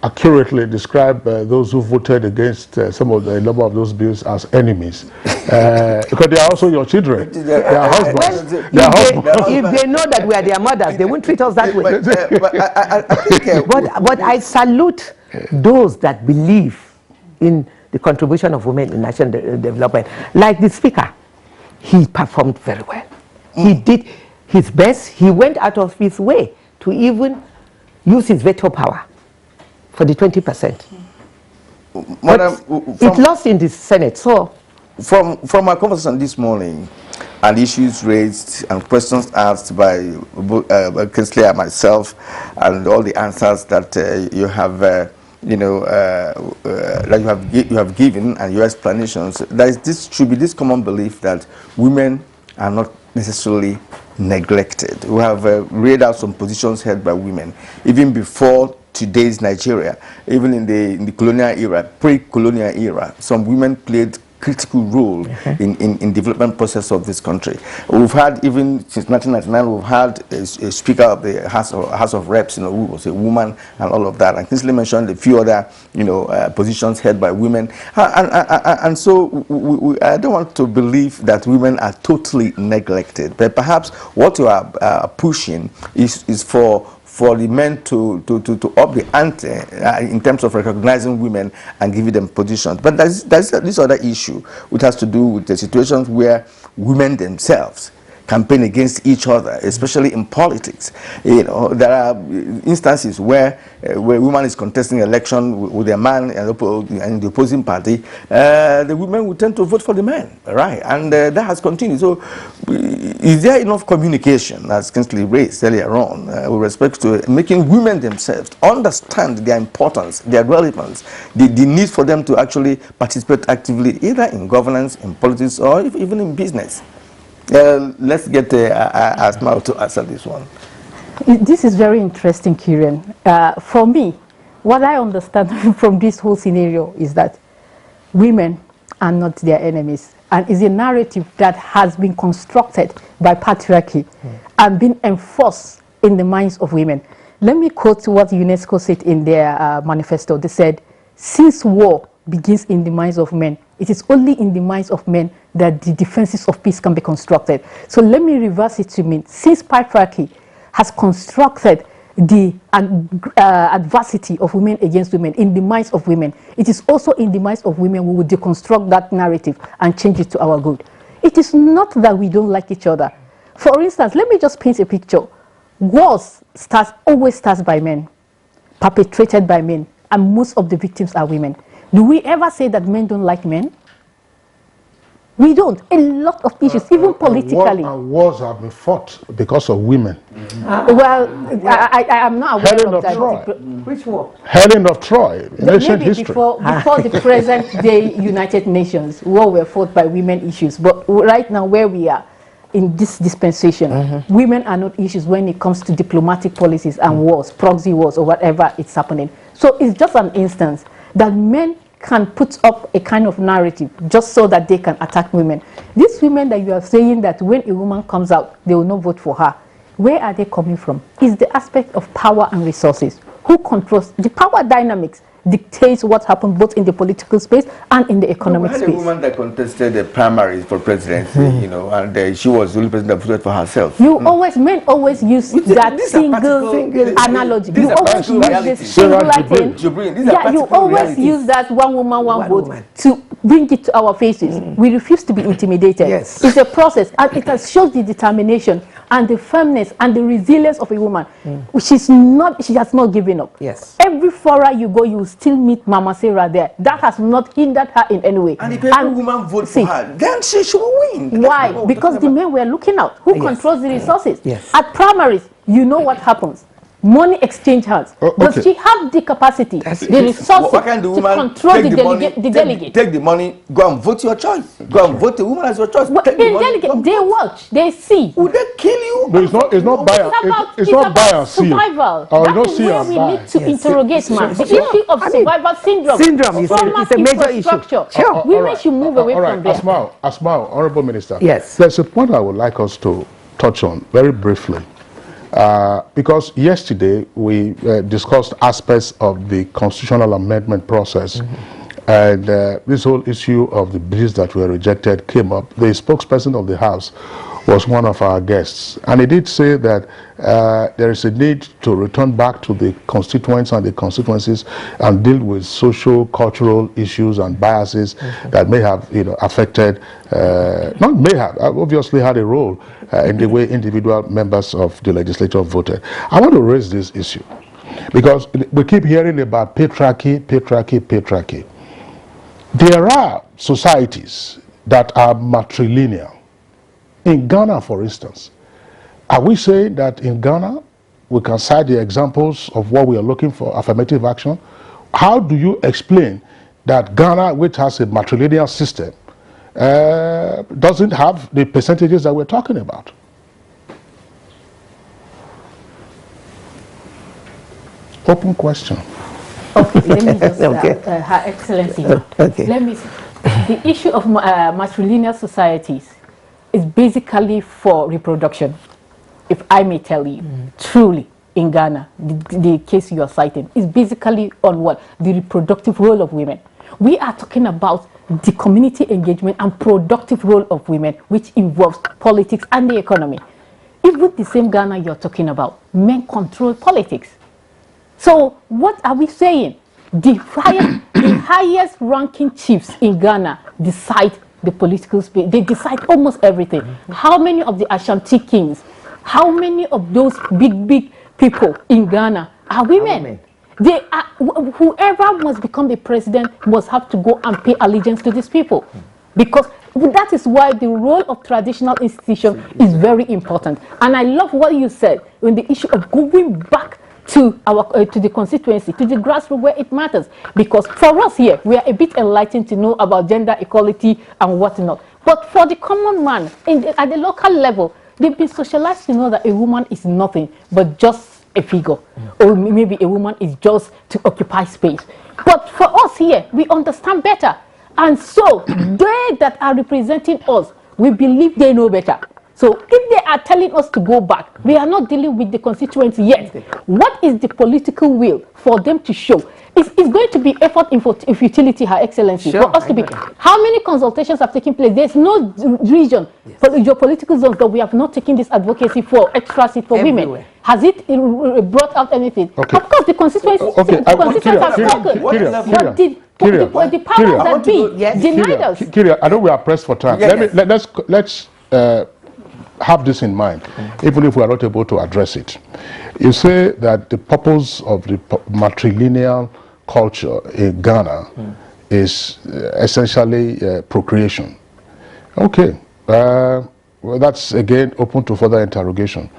accurately describe those who voted against some of the number of those bills as enemies? Because they are also your children, their husbands. If they know that we are their mothers, they won't treat us that way. But I salute those that believe in the contribution of women in national development. Like the speaker, he performed very well. He did his best. He went out of his way to even use his veto power for the 20%. It lost in the Senate. So, from our conversation this morning, and issues raised and questions asked by Kingsley and myself, and all the answers that you have, that you have given, and your explanations, should be this common belief that women are not necessarily neglected. We have read out some positions held by women even before today's Nigeria. Even in the colonial era, pre-colonial era, some women played critical role in development process of this country. We've had, even since 1999, we've had a Speaker of the House of Reps, who was a woman and all of that. And Kingsley mentioned a few other, positions held by women. And so I don't want to believe that women are totally neglected. But perhaps what you are pushing is for the men to up the ante in terms of recognizing women and giving them positions. But there's this other issue which has to do with the situations where women themselves campaign against each other, especially in politics. There are instances where a woman is contesting election with a man in the opposing party. The women will tend to vote for the men, right? And that has continued. So, is there enough communication, as Kingsley raised earlier on, with respect to making women themselves understand their importance, their relevance, the need for them to actually participate actively, either in governance, in politics, or even in business? Let's get Asma to answer this one. This is very interesting, Kieran. For me, what I understand from this whole scenario is that women are not their enemies. And it's a narrative that has been constructed by patriarchy and been enforced in the minds of women. Let me quote what UNESCO said in their manifesto. They said, since war begins in the minds of men, it is only in the minds of men that the defenses of peace can be constructed. So let me reverse it to mean, since patriarchy has constructed the adversity of women against women in the minds of women, it is also in the minds of women we will deconstruct that narrative and change it to our good. It is not that we don't like each other. For instance, let me just paint a picture. Wars always starts by men, perpetrated by men, and most of the victims are women. Do we ever say that men don't like men? We don't. A lot of issues, even politically. And wars have been fought because of women. Well, I am not aware Helen of that. Troy. Which war? Helen of Troy, in ancient history. Before the present-day United Nations, war were fought by women issues. But right now, where we are in this dispensation, women are not issues when it comes to diplomatic policies and wars, proxy wars, or whatever it's happening. So it's just an instance that men can put up a kind of narrative just so that they can attack women. These women that you are saying that when a woman comes out, they will not vote for her. Where are they coming from? It's the aspect of power and resources. Who controls the power dynamics? Dictates what happens both in the political space and in the economic space. We had a woman that contested the primaries for presidency, and she was the only person that voted for herself. Men always use that single analogy. You always use this singular thing. You always use that one woman, one vote to bring it to our faces. We refuse to be intimidated. Yes. It's a process, and it has shows the determination and the firmness and the resilience of a woman. She has not given up. Yes. Every fora you go, you will still meet Mama Sarah there. That has not hindered her in any way. And if every woman votes for her, then she will win. Why? Because the men were looking out. Who controls the resources? Yes. At primaries, you know what happens. Money exchange hands. Does she have the capacity, the resources to control the delegate? Take the money, go and vote your choice. Go and vote the woman as your choice. They watch, they see. Would they kill you? No, it's not bias. It's not bias. Survival. That is where we need to interrogate, man. The issue of survival syndrome. It's a major issue. Sure. Women should move away from there. Asma, Honorable Minister. Yes. There's a point I would like us to touch on very briefly. Because yesterday we discussed aspects of the constitutional amendment process, and this whole issue of the bills that were rejected came up. The spokesperson of the House was one of our guests, and he did say that there is a need to return back to the constituents and the constituencies and deal with social, cultural issues and biases that may have, affected, not may have, obviously had a role in the way individual members of the legislature voted. I want to raise this issue because we keep hearing about patriarchy. There are societies that are matrilineal. In Ghana, for instance, are we saying that in Ghana we can cite the examples of what we are looking for, affirmative action? How do you explain that Ghana, which has a matrilineal system, doesn't have the percentages that we're talking about? Open question. Okay, let me just, Her Excellency, let me The issue of matrilineal societies is basically for reproduction, if I may tell you, truly, in Ghana, the case you are citing is basically on what? The reproductive role of women. We are talking about the community engagement and productive role of women, which involves politics and the economy. Even the same Ghana you're talking about, men control politics. So what are we saying? The highest ranking chiefs in Ghana decide the political space. They decide almost everything. How many of the Ashanti kings, how many of those big people in Ghana are women? They are, whoever must become the president must have to go and pay allegiance to these people, because that is why the role of traditional institutions is very important. And I love what you said on the issue of going back to our to the constituency, to the grassroots where it matters, because for us here we are a bit enlightened to know about gender equality and whatnot, but for the common man at the local level, they've been socialized to know that a woman is nothing but just a figure, or maybe a woman is just to occupy space. But for us here, we understand better, and so they that are representing us, we believe they know better. So if they are telling us to go back, we are not dealing with the constituency yet. What is the political will for them to show? It's going to be effort in futility, Her Excellency, for us to be. How many consultations have taken place? There's no region for your political zones that we have not taken this advocacy for extra seat for women. Has it brought out anything? Of course, the constituency have spoken. But the powers that be denied us. Kyria, I know we are pressed for time. Let's have this in mind, even if we are not able to address it. You say that the purpose of the matrilineal culture in Ghana is essentially procreation. Okay, well, that's again open to further interrogation.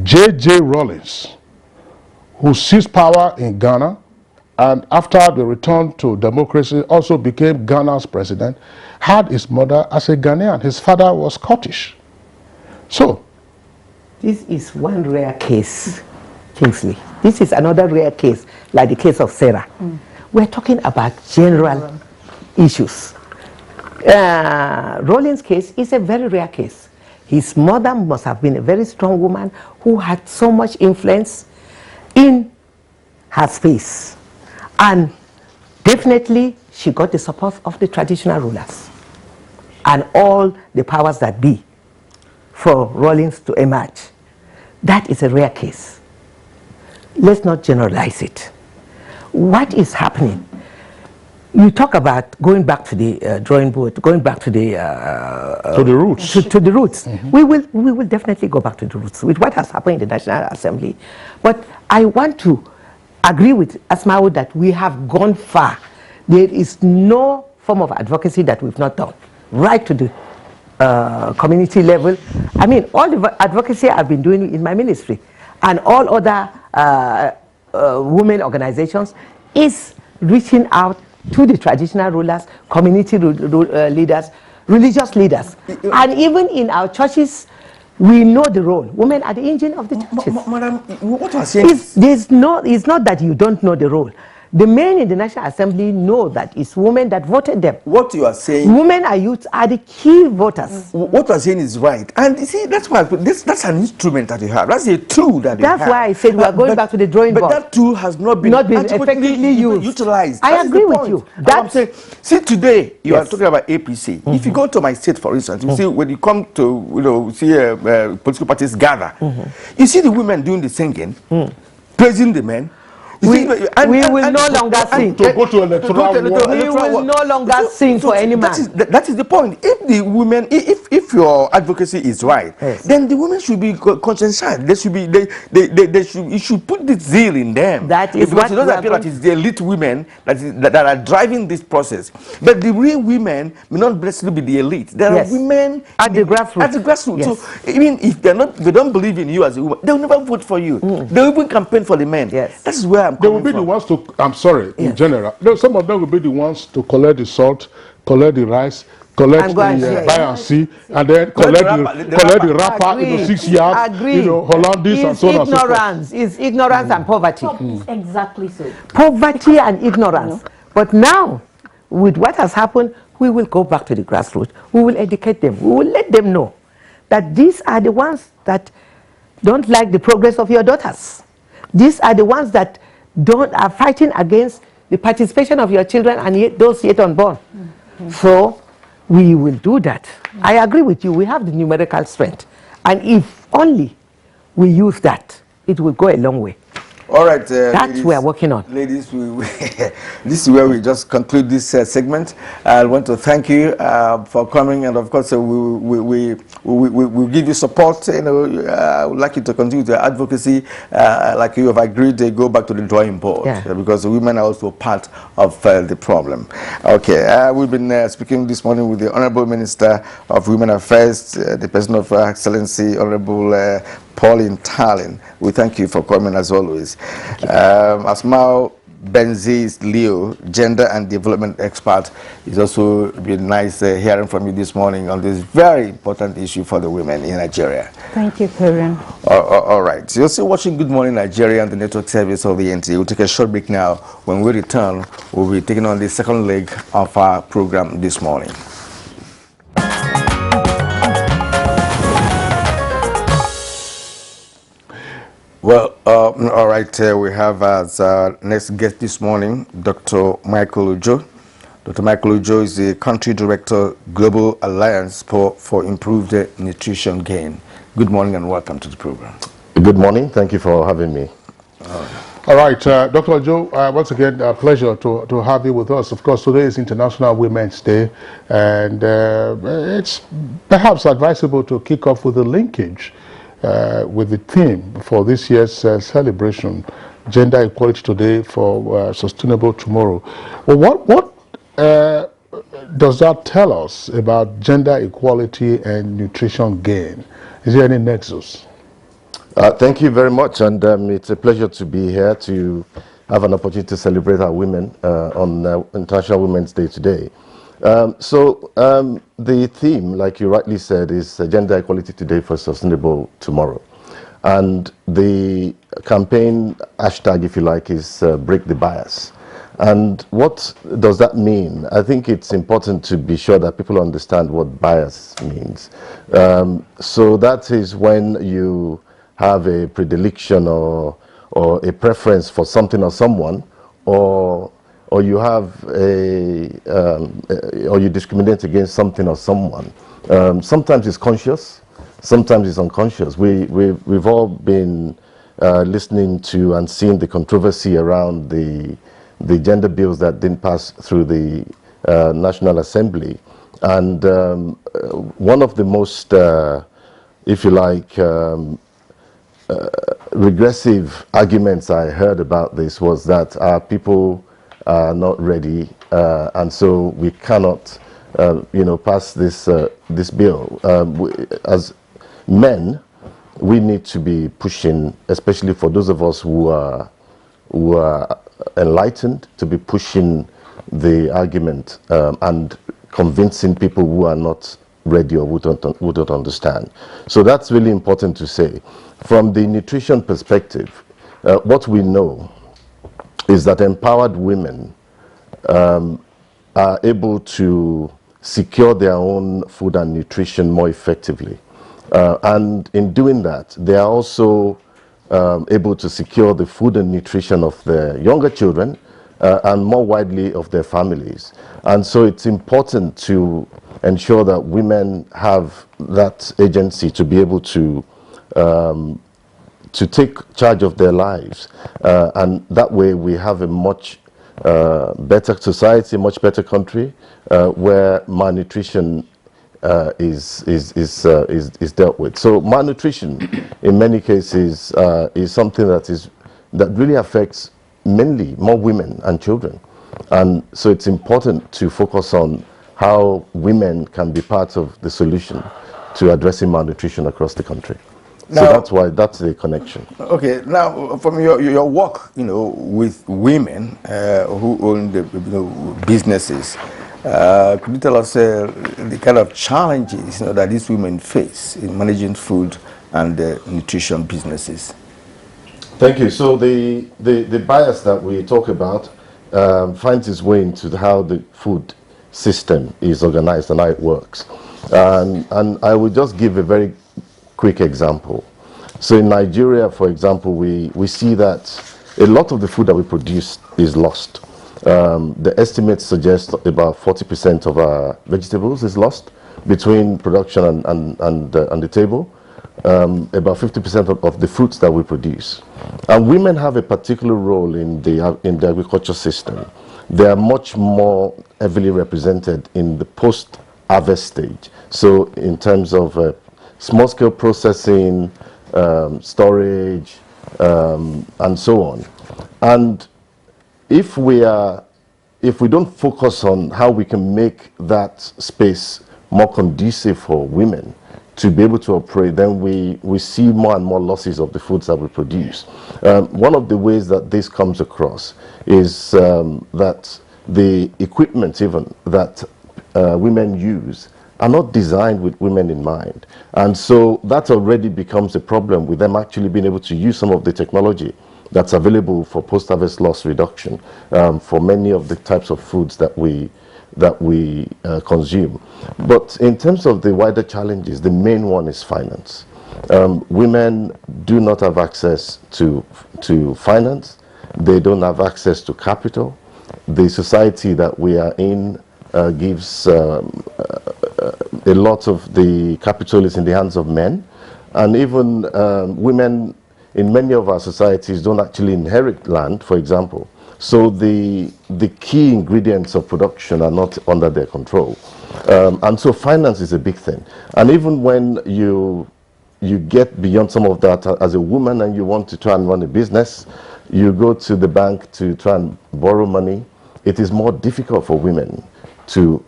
J.J. Rawlings, who seized power in Ghana and after the return to democracy also became Ghana's president, had his mother as a Ghanaian. His father was Scottish. So, this is one rare case, Kingsley. This is another rare case, like the case of Sarah. We're talking about general issues. Rawlings' case is a very rare case. His mother must have been a very strong woman who had so much influence in her space. And definitely, she got the support of the traditional rulers and all the powers that be for Rawlings to emerge. That is a rare case. Let's not generalize it. What is happening? You talk about going back to the drawing board, going back to the roots. To the roots. We will definitely go back to the roots with what has happened in the National Assembly. But I want to agree with Asma'u that we have gone far. There is no form of advocacy that we've not done, right to the community level. I mean, all the advocacy I've been doing in my ministry and all other women organizations is reaching out to the traditional rulers, community leaders, religious leaders. And even in our churches, we know the role. Women are the engine of the churches. Madam, what I'm saying it's not that you don't know the role. The men in the National Assembly know that it's women that voted them. What you are saying... Women and youth are the key voters. What you are saying is right. And you see, that's why that's an instrument that you have. That's a tool that you have. That's why I said we are going back to the drawing board. But that tool has not been effectively utilized. I agree with you. That's see, today you are talking about APC. If you go to my state, for instance, you see when you come to see political parties gather, you see the women doing the singing, praising the men. We will no longer sing. To go to electoral war. We will no longer sing for any man. That is the point. If the women, if your advocacy is right, then the women should be conscientized. They should be. You should put the zeal in them. That is because it doesn't appear that it's the elite women that are driving this process. But the real women may not necessarily be the elite. There are women at the grassroots. At the grassroots. Yes. So even if they don't believe in you as a woman, they'll never vote for you. They'll even campaign for the men. Yes. That is where they will be the ones to, I'm sorry, in general, some of them will be the ones to collect the salt, collect the rice, collect the buy and see, and then collect the wrapper, 6 yards, Hollandis and so on and so forth. It's ignorance and poverty. Exactly so. Poverty and ignorance. But now, with what has happened, we will go back to the grassroots. We will educate them. We will let them know that these are the ones that don't like the progress of your daughters. These are the ones that are fighting against the participation of your children and yet those yet unborn. So we will do that. I agree with you. We have the numerical strength. And if only we use that, it will go a long way. All right, that we are working on. Ladies, this is where we just conclude this segment. I want to thank you for coming, and of course, we'll give you support. You know, I would like you to continue the advocacy, like you have agreed. Go back to the drawing board, because women are also part of the problem. Okay, we've been speaking this morning with the Honorable Minister of Women Affairs, the person of Excellency Honorable Pauline Tarlin. We thank you for coming as always. Asmao Benziz Leo, gender and development expert, it's also been nice hearing from you this morning on this very important issue for the women in Nigeria. Thank you, Karen. All right, you're still watching Good Morning Nigeria on the network service of the NTA. We'll take a short break now. When we return, we'll be taking on the second leg of our program this morning. Well, all right, we have as our next guest this morning, Dr. Michael Ujo. Dr. Michael Ujo is the Country Director, Global Alliance for Improved Nutrition Gain. Good morning and welcome to the program. Good morning. Thank you for having me. All right, Dr. Ujo, once again, a pleasure to have you with us. Of course, today is International Women's Day, and it's perhaps advisable to kick off with a linkage with the theme for this year's celebration, Gender Equality Today for Sustainable Tomorrow. Well, what does that tell us about gender equality and nutrition gain? Is there any nexus? Thank you very much, and it's a pleasure to be here to have an opportunity to celebrate our women on International Women's Day today. The theme, like you rightly said, is Gender Equality Today for Sustainable Tomorrow. And the campaign hashtag, if you like, is Break the Bias. And what does that mean? I think it's important to be sure that people understand what bias means. So that is when you have a predilection or a preference for something or someone, or you have or you discriminate against something or someone. Sometimes it's conscious, sometimes it's unconscious. We've all been listening to and seeing the controversy around the gender bills that didn't pass through the National Assembly. And one of the most, if you like, regressive arguments I heard about this was that our people are not ready, and so we cannot, pass this bill. As men, we need to be pushing, especially for those of us who are enlightened, to be pushing the argument and convincing people who are not ready or who don't understand. So that's really important to say. From the nutrition perspective, what we know is that empowered women are able to secure their own food and nutrition more effectively. And in doing that, they are also able to secure the food and nutrition of their younger children and more widely of their families. And so it's important to ensure that women have that agency to be able to take charge of their lives. And that way we have a much better society, a much better country where malnutrition is dealt with. So malnutrition, in many cases, is something that really affects mainly more women and children. And so it's important to focus on how women can be part of the solution to addressing malnutrition across the country. Now, so that's the connection. Okay, now from your work, with women who own the businesses, could you tell us the kind of challenges that these women face in managing food and nutrition businesses? Thank you. So the bias that we talk about finds its way into how the food system is organized and how it works. And I will just give a very quick example. So in Nigeria, for example, we see that a lot of the food that we produce is lost. The estimates suggest about 40% of our vegetables is lost between production and the table. About 50% of the fruits that we produce. And women have a particular role in the agriculture system. They are much more heavily represented in the post-harvest stage. So in terms of small-scale processing, storage, and so on. And if we don't focus on how we can make that space more conducive for women to be able to operate, then we see more and more losses of the foods that we produce. One of the ways that this comes across is that the equipment even that women use are not designed with women in mind. And so that already becomes a problem with them actually being able to use some of the technology that's available for post-harvest loss reduction for many of the types of foods that we consume. But in terms of the wider challenges, the main one is finance. Women do not have access to finance. They don't have access to capital. The society that we are in gives a lot of the capital is in the hands of men. And even women in many of our societies don't actually inherit land, for example. So the key ingredients of production are not under their control. And so finance is a big thing. And even when you get beyond some of that as a woman and you want to try and run a business, you go to the bank to try and borrow money, it is more difficult for women to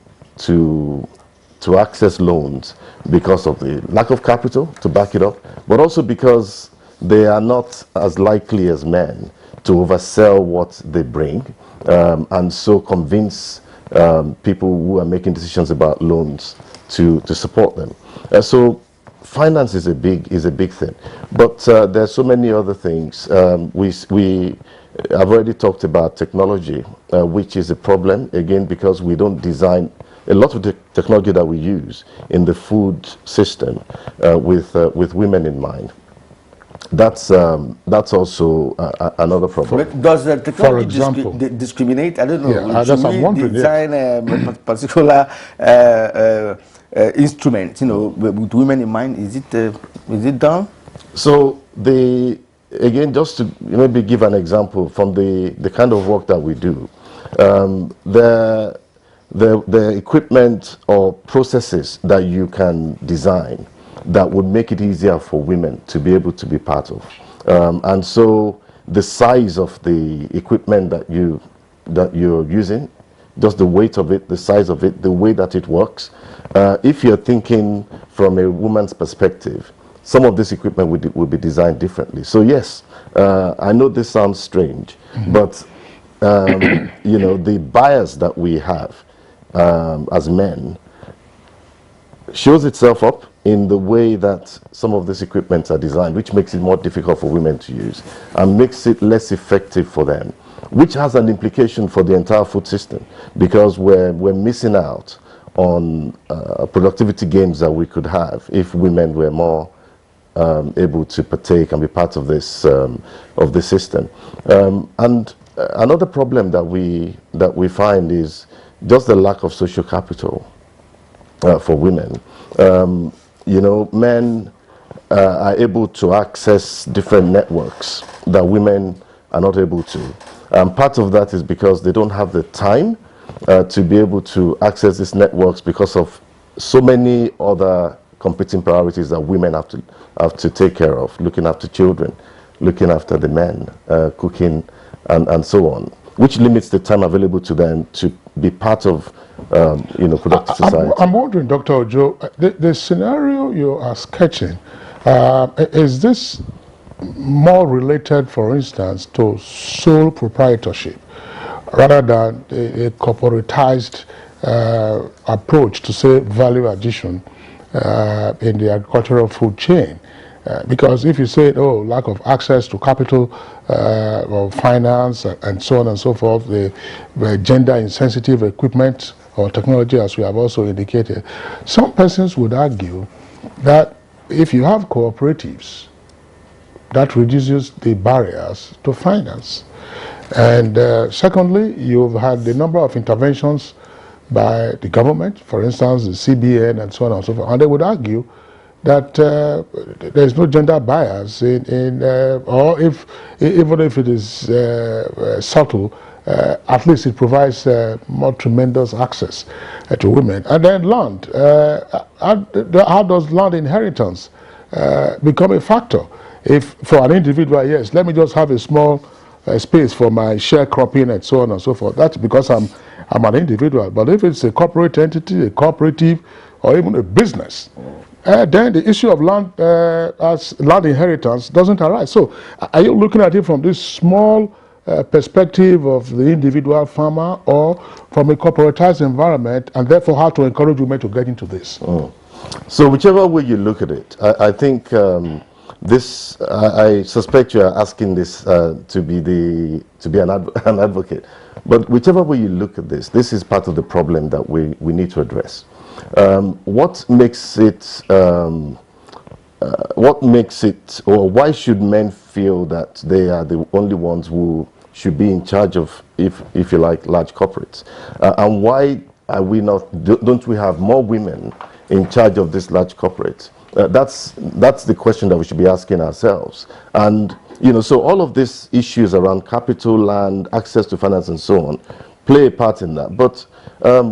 access loans because of the lack of capital to back it up, but also because they are not as likely as men to oversell what they bring, and so convince people who are making decisions about loans to support them. So finance is a big thing, but there's so many other things. I've already talked about technology, which is a problem again because we don't design a lot of the technology that we use in the food system with women in mind. That's also another problem. But does the technology discriminate? I don't know. Yeah, should we design a particular instrument, with women in mind? Is it done? So again, just to maybe give an example from the kind of work that we do, the equipment or processes that you can design that would make it easier for women to be able to be part of. And so the size of the equipment that you're using, just the weight of it, the size of it, the way that it works. If you're thinking from a woman's perspective, some of this equipment would be designed differently. So yes, I know this sounds strange, but the bias that we have as men shows itself up in the way that some of these equipments are designed, which makes it more difficult for women to use and makes it less effective for them, which has an implication for the entire food system because we're missing out on productivity gains that we could have if women were more able to partake and be part of this system. And another problem that we find is just the lack of social capital for women. Men are able to access different networks that women are not able to. And part of that is because they don't have the time to be able to access these networks because of so many other competing priorities that women have to take care of, looking after children, looking after the men, cooking, and so on, which limits the time available to them to be part of productive society. I'm wondering, Dr. Ojo, the scenario you are sketching, is this more related, for instance, to sole proprietorship rather than a corporatized approach to, say, value addition in the agricultural food chain? Because if you say, oh, lack of access to capital or finance and so on and so forth, the gender insensitive equipment or technology, as we have also indicated, some persons would argue that if you have cooperatives, that reduces the barriers to finance. And secondly, you've had the number of interventions by the government, for instance, the CBN and so on and so forth, and they would argue that there is no gender bias or even if it is subtle, at least it provides more tremendous access to women. And then land. How does land inheritance become a factor? If for an individual, yes, let me just have a small space for my sharecropping and so on and so forth. That's because I'm an individual. But if it's a corporate entity, a cooperative, or even a business, then the issue of land as land inheritance doesn't arise. So are you looking at it from this small perspective of the individual farmer or from a corporatized environment, and therefore how to encourage women to get into this? So whichever way you look at it, I think I suspect you are asking this to be an advocate. But whichever way you look at this is part of the problem that we need to address. What makes it, or why should men feel that they are the only ones who should be in charge of, if you like, large corporates? And why are we not, don't we have more women in charge of these large corporates? That's the question that we should be asking ourselves. And, you know, so all of these issues around capital, land, access to finance and so on play a part in that. But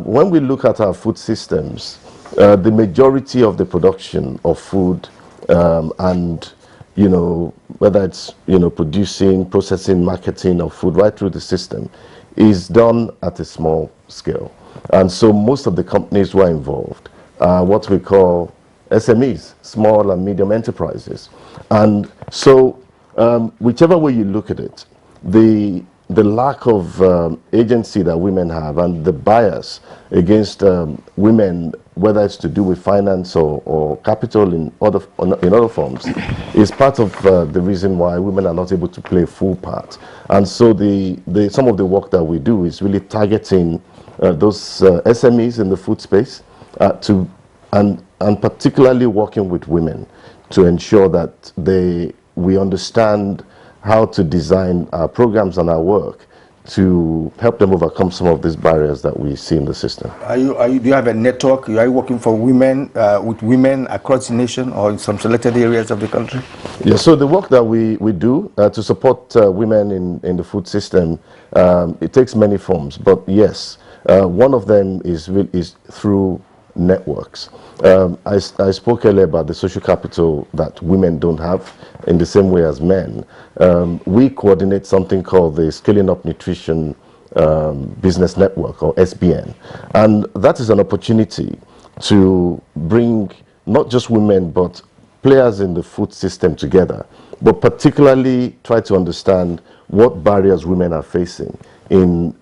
when we look at our food systems, the majority of the production of food and, you know, whether it's, you know, producing, processing, marketing of food right through the system is done at a small scale. And so most of the companies who are involved are what we call SMEs, small and medium enterprises. And so whichever way you look at it, the lack of agency that women have and the bias against women, whether it's to do with finance or capital in other forms, is part of the reason why women are not able to play a full part. And so some of the work that we do is really targeting those SMEs in the food space and particularly working with women to ensure that we understand how to design our programs and our work to help them overcome some of these barriers that we see in the system. Do you have a network? Are you working for women, with women across the nation or in some selected areas of the country? Yeah, so the work that we do to support women in the food system, it takes many forms, but yes, one of them is through networks. I spoke earlier about the social capital that women don't have in the same way as men. We coordinate something called the Scaling Up Nutrition Business Network, or SBN. And that is an opportunity to bring not just women, but players in the food system together, but particularly try to understand what barriers women are facing in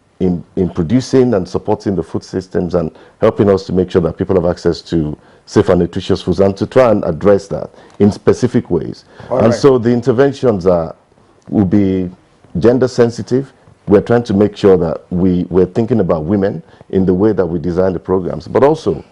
producing and supporting the food systems and helping us to make sure that people have access to safe and nutritious foods, and to try and address that in specific ways. So the interventions will be gender sensitive. We're trying to make sure that we're thinking about women in the way that we design the programs, but also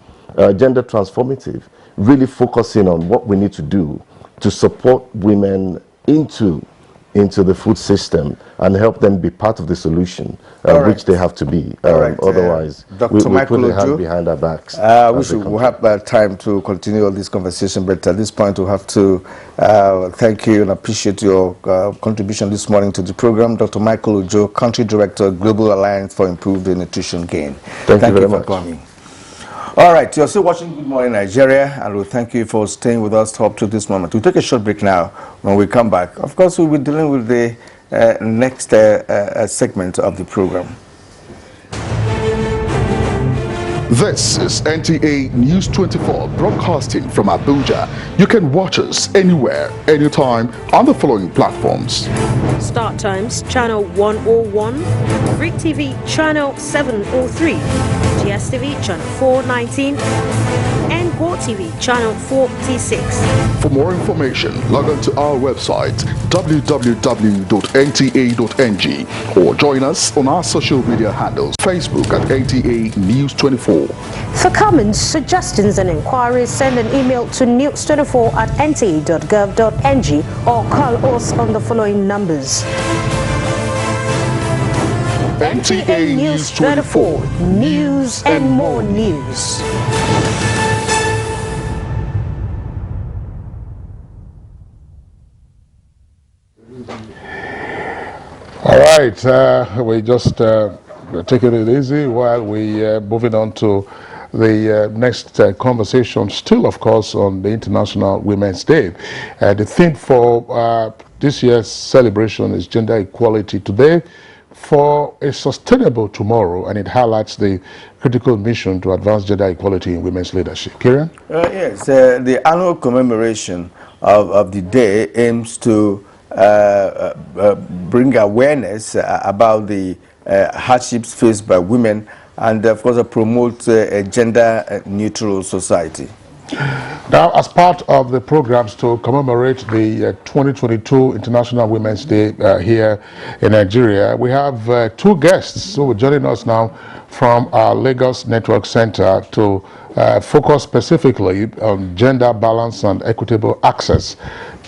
gender transformative, really focusing on what we need to do to support women into the food system and help them be part of the solution, which they have to be. Otherwise, we put a hand behind our backs. We'll have time to continue this conversation, but at this point we'll have to thank you and appreciate your contribution this morning to the program. Dr. Michael Ojo, Country Director, Global Alliance for Improved Nutrition Gain. Thank you very much for coming. All right, you're still watching Good Morning Nigeria, and we thank you for staying with us up to this moment. We'll take a short break now. When we come back, of course, we'll be dealing with the next segment of the program. This is NTA News 24 broadcasting from Abuja. You can watch us anywhere, anytime on the following platforms: Start Times, Channel 101, Freak TV, Channel 703, DSTV channel 419 and GoTV channel 446. For more information, log on to our website www.nta.ng or join us on our social media handles, Facebook at NTA News 24. For comments, suggestions and inquiries, send an email to news24@nta.gov.ng or call us on the following numbers. NTA News 24, news and more news. All right, we just taking it easy while we moving on to the next conversation, still of course on the International Women's Day. The theme for this year's celebration is gender equality today for a sustainable tomorrow, and it highlights the critical mission to advance gender equality in women's leadership. Kieran? Yes, the annual commemoration of the day aims to bring awareness about the hardships faced by women and, of course, promote a gender-neutral society. Now, as part of the programs to commemorate the 2022 International Women's Day here in Nigeria, we have two guests who are joining us now from our Lagos Network Center to focus specifically on gender balance and equitable access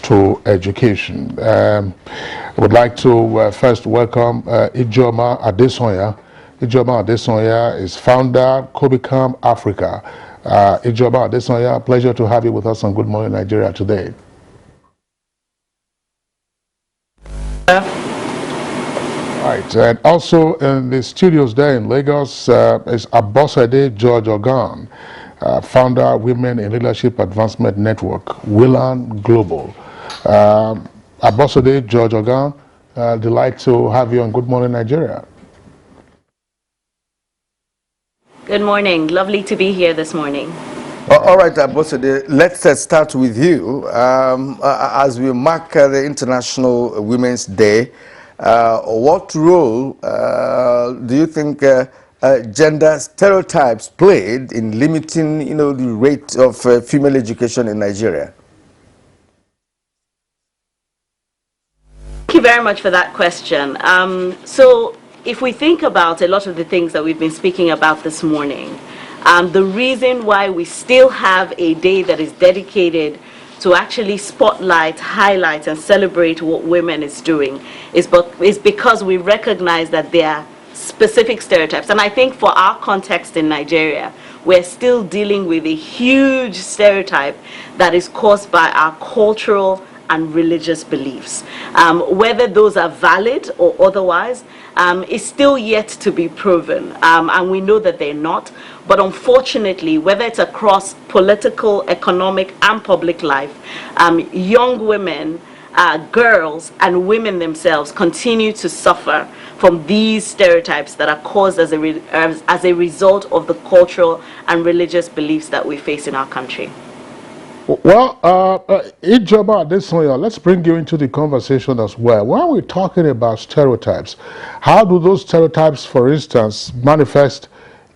to education. I would like to first welcome Ijoma Adesonya. Ijoma Adesonya is founder, Kobikam Africa. Ijoma Adesonya, pleasure to have you with us on Good Morning Nigeria today. Right, and also in the studios there in Lagos is Abosede George Ogan, founder, Women in Leadership Advancement Network, WILAN Global. Abosede George Ogan, delight to have you on Good Morning Nigeria. Good morning. Lovely to be here this morning. All right, Abosede, let's start with you. As we mark the International Women's Day, what role do you think gender stereotypes played in limiting, the rate of female education in Nigeria? Thank you very much for that question. So if we think about a lot of the things that we've been speaking about this morning, the reason why we still have a day that is dedicated to actually spotlight, highlight, and celebrate what women is doing is because we recognize that there are specific stereotypes. And I think for our context in Nigeria, we're still dealing with a huge stereotype that is caused by our cultural and religious beliefs. Whether those are valid or otherwise is still yet to be proven, and we know that they're not. But unfortunately, whether it's across political, economic, and public life, young women, girls, and women themselves continue to suffer from these stereotypes that are caused as a result of the cultural and religious beliefs that we face in our country. Well, Ijoma Adesonya, let's bring you into the conversation as well. When we're talking about stereotypes, how do those stereotypes, for instance, manifest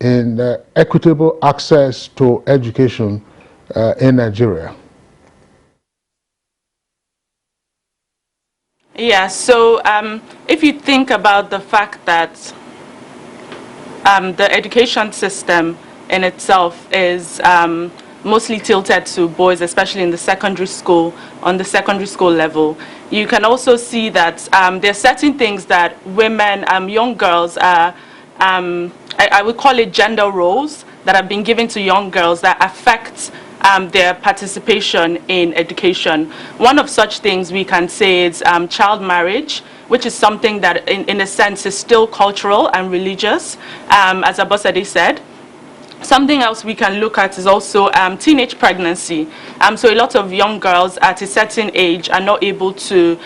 in equitable access to education in Nigeria? Yeah, so if you think about the fact that the education system in itself is mostly tilted to boys, especially in the secondary school, on the secondary school level, you can also see that there are certain things that women, young girls, I would call it gender roles that have been given to young girls that affect their participation in education. One of such things we can say is child marriage, which is something that in a sense is still cultural and religious, as Abosede said. Something else we can look at is also teenage pregnancy. So a lot of young girls at a certain age are not able to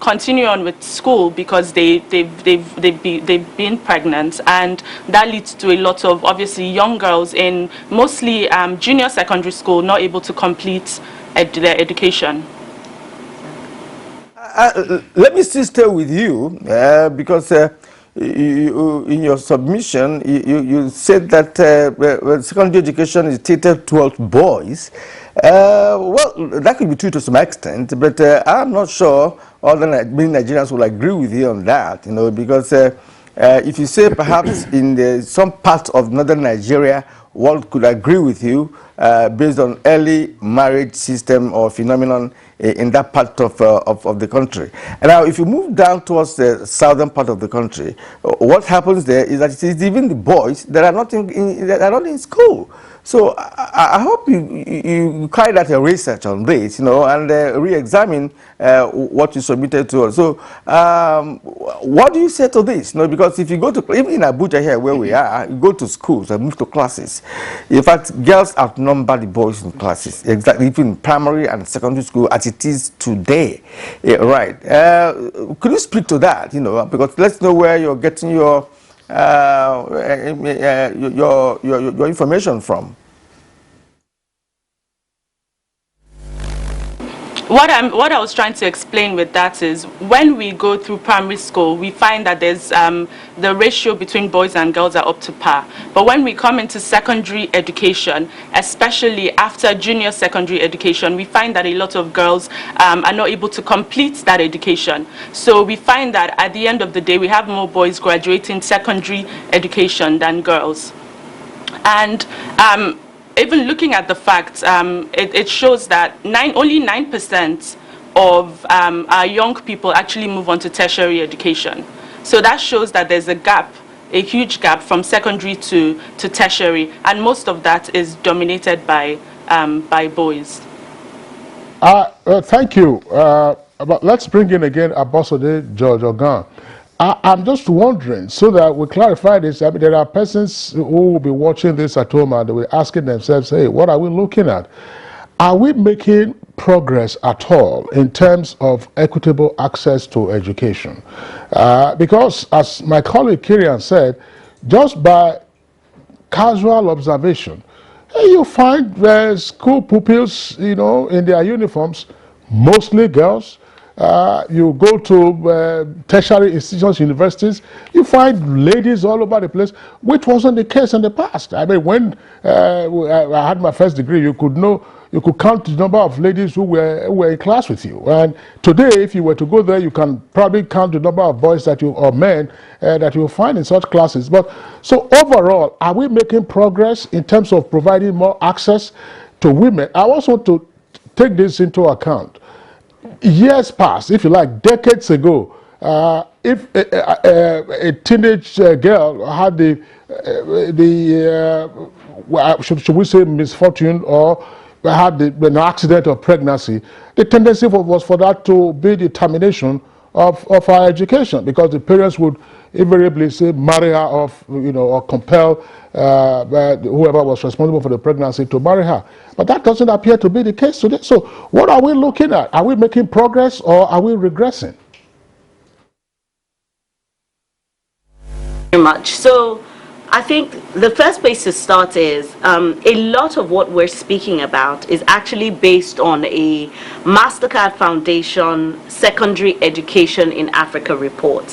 continue on with school because they've been pregnant, and that leads to a lot of obviously young girls in mostly junior secondary school not able to complete their education. Let me still stay with you because in your submission, you said that secondary education is catered towards boys. Well, that could be true to some extent, but I'm not sure many Nigerians will agree with you on that, because if you say perhaps in some parts of northern Nigeria, one could agree with you based on early marriage system or phenomenon in that part of the country. And now, if you move down towards the southern part of the country, what happens there is that it is even the boys that are not in school. So I hope you carry out a research on this, and re-examine what you submitted to us. So what do you say to this? Because if you go to, even in Abuja here where we are, you go to schools and move to classes. In fact, girls outnumber the boys in classes, exactly, even in primary and secondary school as it is today. Yeah, right. Could you speak to that, because let's know where you're getting your information from. What I was trying to explain with that is when we go through primary school, we find that there's the ratio between boys and girls are up to par. But when we come into secondary education, especially after junior secondary education, we find that a lot of girls are not able to complete that education. So we find that at the end of the day, we have more boys graduating secondary education than girls. And even looking at the facts, it shows that only 9% of our young people actually move on to tertiary education. So that shows that there's a gap, a huge gap from secondary to tertiary, and most of that is dominated by boys. Thank you. But let's bring in again Ambassador George Ogan. I'm just wondering, so that we clarify this, I mean, there are persons who will be watching this at home and they will be asking themselves, hey, what are we looking at? Are we making progress at all in terms of equitable access to education? Because as my colleague Kirian said, just by casual observation, you find school pupils, in their uniforms, mostly girls. You go to tertiary institutions, universities, you find ladies all over the place, which wasn't the case in the past. I mean, when I had my first degree, you could count the number of ladies who were in class with you. And today, if you were to go there, you can probably count the number of boys or men that you will find in such classes. But so overall, are we making progress in terms of providing more access to women? I also want to take this into account. Years past, if you like, decades ago, if a teenage girl had should we say misfortune or had an accident of pregnancy, the tendency was for that to be the termination of her education, because the parents would invariably say marry her off, or compel whoever was responsible for the pregnancy to marry her. But that doesn't appear to be the case today. So what are we looking at? Are we making progress or are we regressing? Very much. So I think the first place to start is a lot of what we're speaking about is actually based on a MasterCard Foundation Secondary Education in Africa report.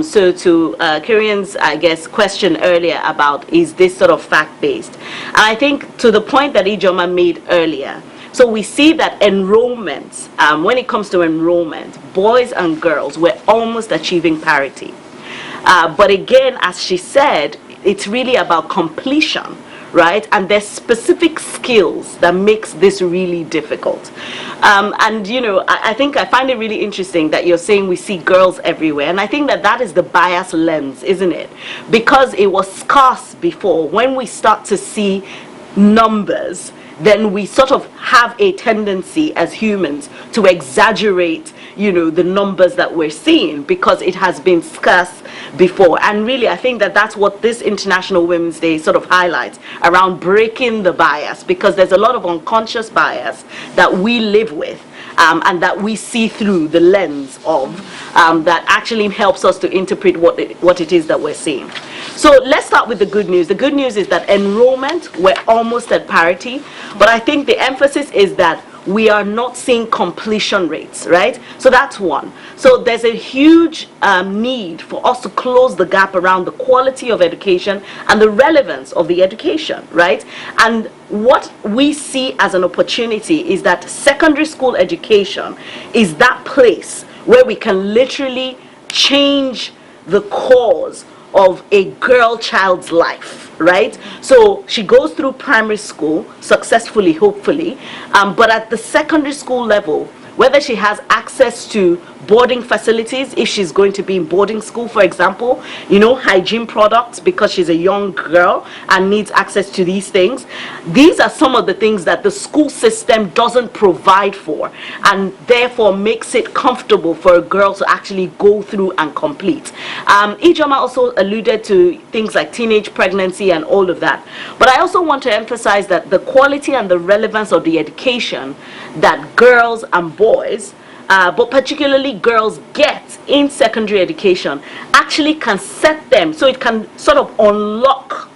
So to Kirian's, I guess, question earlier about is this sort of fact-based? And I think to the point that Ijoma made earlier, so we see that enrollment, when it comes to enrollment, boys and girls, we're almost achieving parity. But again, as she said, it's really about completion, right? And there's specific skills that makes this really difficult. And, I think I find it really interesting that you're saying we see girls everywhere. And I think that is the bias lens, isn't it? Because it was scarce before. When we start to see numbers, then we sort of have a tendency as humans to exaggerate, the numbers that we're seeing because it has been scarce before. And really, I think that's what this International Women's Day sort of highlights, around breaking the bias, because there's a lot of unconscious bias that we live with and that we see through the lens of that actually helps us to interpret what it is that we're seeing. So let's start with the good news. The good news is that enrollment, we're almost at parity, but I think the emphasis is that we are not seeing completion rates, right? So that's one. So there's a huge need for us to close the gap around the quality of education and the relevance of the education, right? And what we see as an opportunity is that secondary school education is that place where we can literally change the course of a girl child's life, right? So she goes through primary school successfully, hopefully, but at the secondary school level, whether she has access to boarding facilities, if she's going to be in boarding school, for example, you know, hygiene products, because she's a young girl and needs access to these things. These are some of the things that the school system doesn't provide for, and therefore makes it comfortable for a girl to actually go through and complete. Ijoma also alluded to things like teenage pregnancy and all of that. But I also want to emphasize that the quality and the relevance of the education that girls and boys, but particularly girls, get in secondary education actually can set them, so it can sort of unlock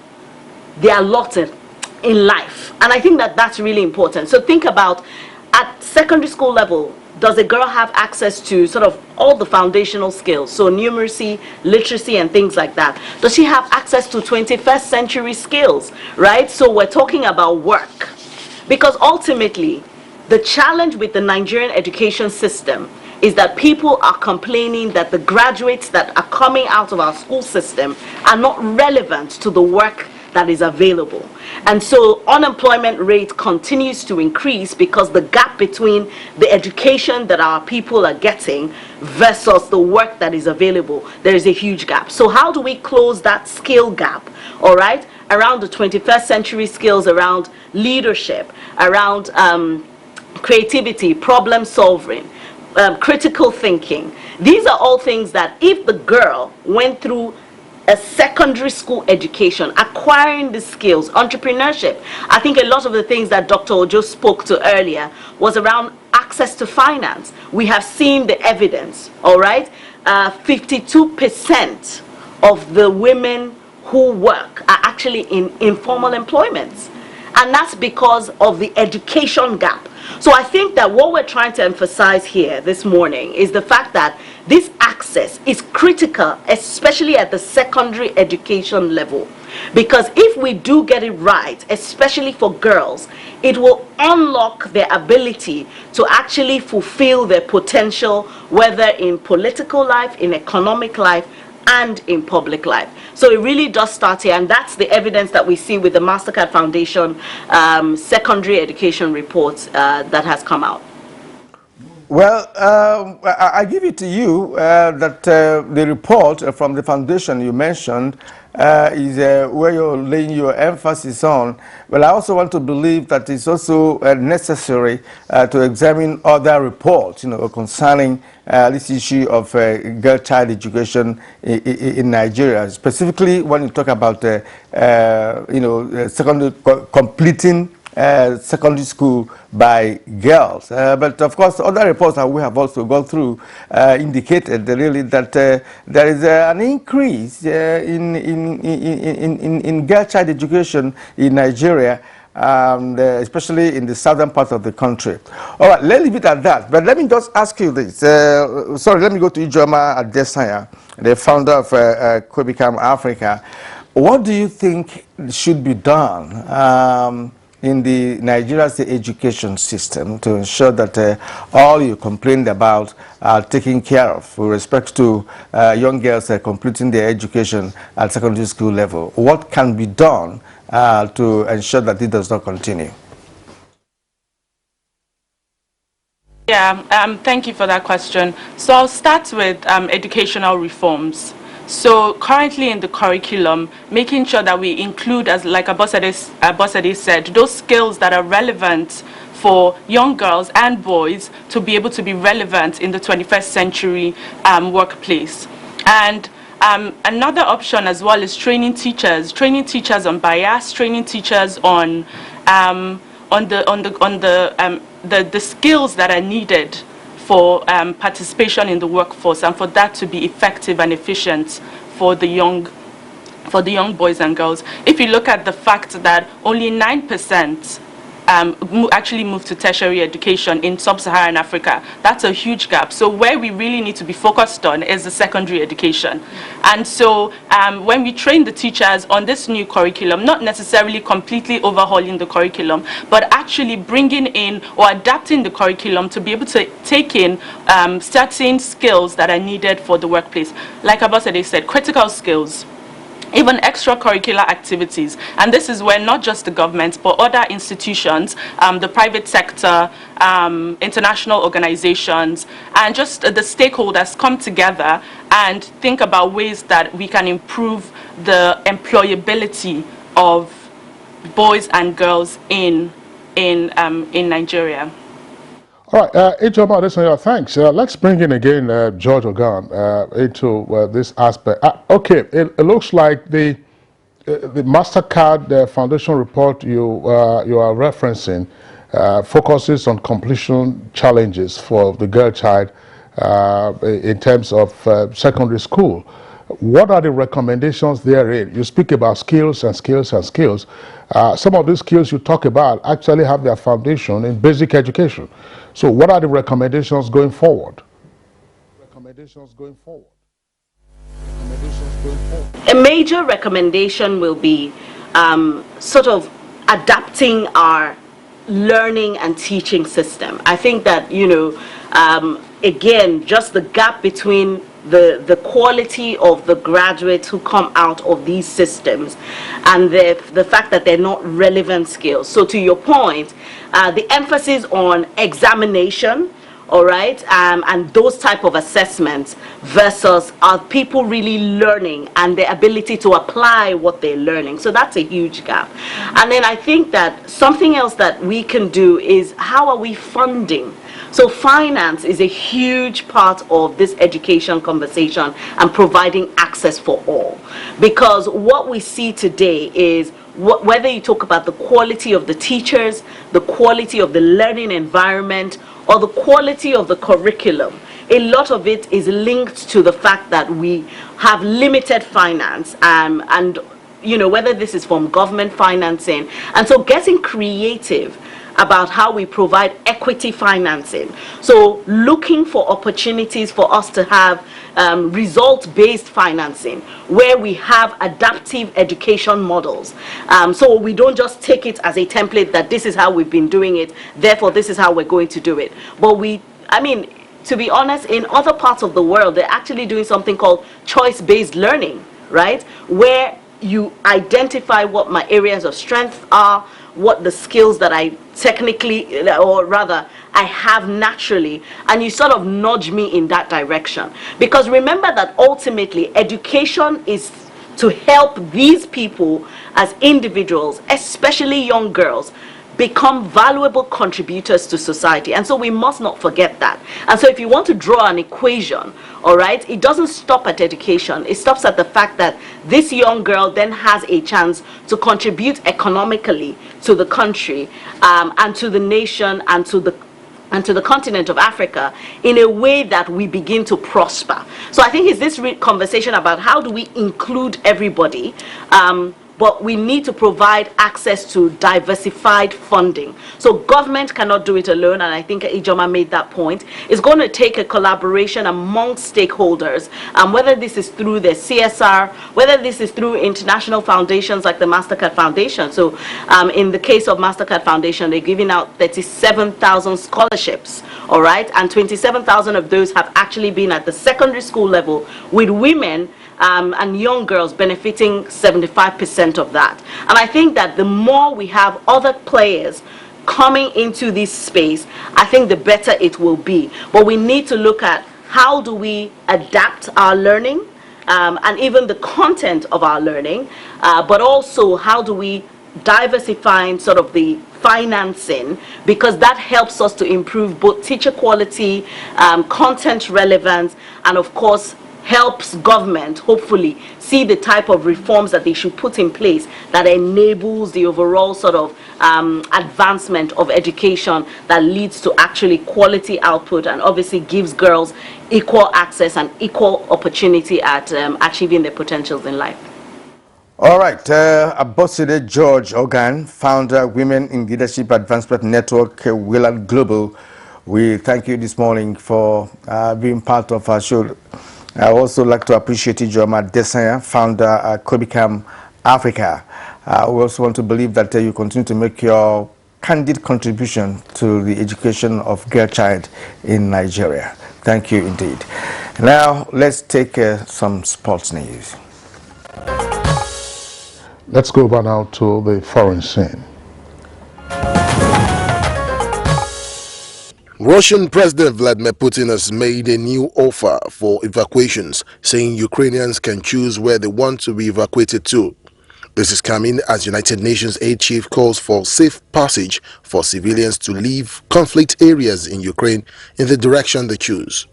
their lot in life. And I think that that's really important. So think about, at secondary school level, does a girl have access to sort of all the foundational skills, so numeracy, literacy, and things like that? Does she have access to 21st century skills, right? So we're talking about work. Because ultimately, the challenge with the Nigerian education system is that people are complaining that the graduates that are coming out of our school system are not relevant to the work that is available. And so unemployment rate continues to increase because the gap between the education that our people are getting versus the work that is available, there is a huge gap. So how do we close that skill gap, all right, around the 21st century skills, around leadership, around creativity, problem solving, critical thinking? These are all things that if the girl went through a secondary school education, acquiring the skills, entrepreneurship. I think a lot of the things that Dr. Ojo spoke to earlier was around access to finance. We have seen the evidence, all right? 52% of the women who work are actually in informal employments. And that's because of the education gap. So I think that what we're trying to emphasize here this morning is the fact that this access is critical, especially at the secondary education level. Because if we do get it right, especially for girls, it will unlock their ability to actually fulfill their potential, whether in political life, in economic life, and in public life. So it really does start here, and that's the evidence that we see with the MasterCard Foundation secondary education report that has come out. Well, I give it to you that the report from the foundation you mentioned is where you're laying your emphasis on. Well, I also want to believe that it's also necessary to examine other reports, you know, concerning this issue of girl child education in Nigeria, specifically when you talk about, you know, secondary completing secondary school by girls. But of course, other reports that we have also gone through indicated really that there is an increase in girl child education in Nigeria, especially in the southern part of the country. All right, let's leave it at that. But let me just ask you this. Sorry, let me go to Ijoma Adesanya, the founder of Quebecam Africa. What do you think should be done in the Nigerian education system to ensure that all you complained about are taken care of with respect to young girls completing their education at secondary school level? What can be done to ensure that it does not continue? Yeah, thank you for that question. So I'll start with educational reforms. So currently in the curriculum, making sure that we include, as like Abosede said, those skills that are relevant for young girls and boys to be able to be relevant in the 21st century workplace. And another option as well is training teachers on bias, training teachers on the skills that are needed for participation in the workforce, and for that to be effective and efficient for the young boys and girls. If you look at the fact that only 9% actually move to tertiary education in sub-Saharan Africa. That's a huge gap. So where we really need to be focused on is the secondary education. And so when we train the teachers on this new curriculum, not necessarily completely overhauling the curriculum, but actually bringing in or adapting the curriculum to be able to take in certain skills that are needed for the workplace. Like Abosede said, critical skills, even extracurricular activities. And this is where not just the government, but other institutions, the private sector, international organizations, and just the stakeholders come together and think about ways that we can improve the employability of boys and girls in Nigeria. All right, Ijoma Adesanya, thanks. Let's bring in again George Ogan into this aspect. Okay, it looks like the MasterCard Foundation report you are referencing focuses on completion challenges for the girl child in terms of secondary school. What are the recommendations therein? You speak about skills and skills and skills. Some of these skills you talk about actually have their foundation in basic education. So what are the recommendations going forward? A major recommendation will be sort of adapting our learning and teaching system. I think that, you know, again, just the gap between the quality of the graduates who come out of these systems and the fact that they're not relevant skills. So to your point, the emphasis on examination, all right, and those type of assessments versus are people really learning and the ability to apply what they're learning. So that's a huge gap. And then I think that something else that we can do is how are we funding? So finance is a huge part of this education conversation and providing access for all. Because what we see today is whether you talk about the quality of the teachers, the quality of the learning environment, or the quality of the curriculum, a lot of it is linked to the fact that we have limited finance and you know, whether this is from government financing. And so getting creative about how we provide equity financing. So looking for opportunities for us to have result-based financing where we have adaptive education models. So we don't just take it as a template that this is how we've been doing it, therefore this is how we're going to do it. But I mean, to be honest, in other parts of the world, they're actually doing something called choice-based learning, right? Where you identify what my areas of strength are, what the skills that I technically, or rather I have naturally, and you sort of nudge me in that direction. Because remember that ultimately education is to help these people as individuals, especially young girls, become valuable contributors to society. And so we must not forget that. And so if you want to draw an equation, all right, it doesn't stop at education. It stops at the fact that this young girl then has a chance to contribute economically to the country and to the nation and to the continent of Africa in a way that we begin to prosper. So I think it's this conversation about how do we include everybody, but we need to provide access to diversified funding. So government cannot do it alone, and I think Ijoma made that point. It's going to take a collaboration amongst stakeholders, whether this is through the CSR, whether this is through international foundations like the MasterCard Foundation. So in the case of MasterCard Foundation, they're giving out 37,000 scholarships, all right? And 27,000 of those have actually been at the secondary school level, with women and young girls benefiting 75% of that. And I think that the more we have other players coming into this space, I think the better it will be. But we need to look at how do we adapt our learning and even the content of our learning, but also how do we diversify sort of the financing, because that helps us to improve both teacher quality, content relevance, and of course helps government hopefully see the type of reforms that they should put in place that enables the overall sort of advancement of education that leads to actually quality output and obviously gives girls equal access and equal opportunity at achieving their potentials in life. All right, Aboside George Ogan, founder, Women in Leadership Advancement Network, Willard Global. We thank you this morning for being part of our show. I also like to appreciate Ijoma Desanya, founder, Kobikam Africa. We also want to believe that you continue to make your candid contribution to the education of girl child in Nigeria. Thank you indeed. Now, let's take some sports news. Let's go back now to the foreign scene. Russian President Vladimir Putin has made a new offer for evacuations, saying Ukrainians can choose where they want to be evacuated to. This is coming as United Nations aid chief calls for safe passage for civilians to leave conflict areas in Ukraine in the direction they choose.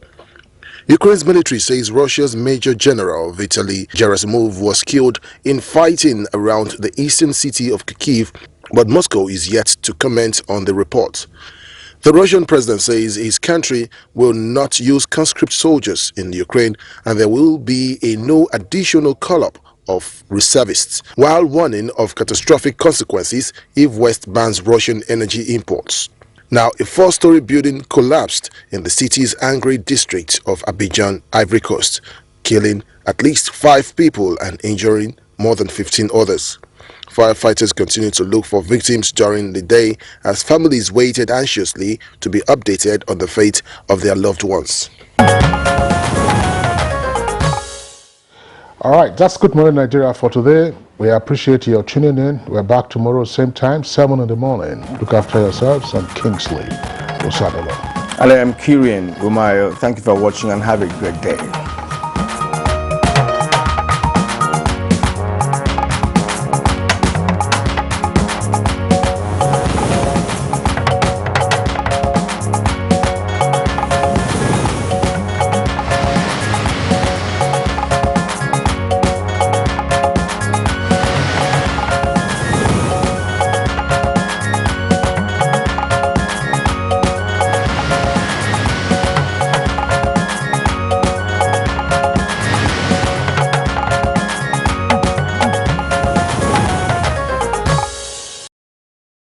Ukraine's military says Russia's Major General Vitaly Gerasimov was killed in fighting around the eastern city of Kyiv, but Moscow is yet to comment on the report. The Russian president says his country will not use conscript soldiers in Ukraine and there will be no additional call-up of reservists, while warning of catastrophic consequences if West bans Russian energy imports. Now, a four-story building collapsed in the city's Angre district of Abuja, Ivory Coast, killing at least 5 people and injuring more than 15 others. Firefighters continue to look for victims during the day as families waited anxiously to be updated on the fate of their loved ones. All right, that's Good Morning Nigeria for today. We appreciate your tuning in. We're back tomorrow, same time, 7 in the morning. Look after yourselves. I'm Kingsley Osadolo. And I am Kyrian Umayo. Thank you for watching and have a great day.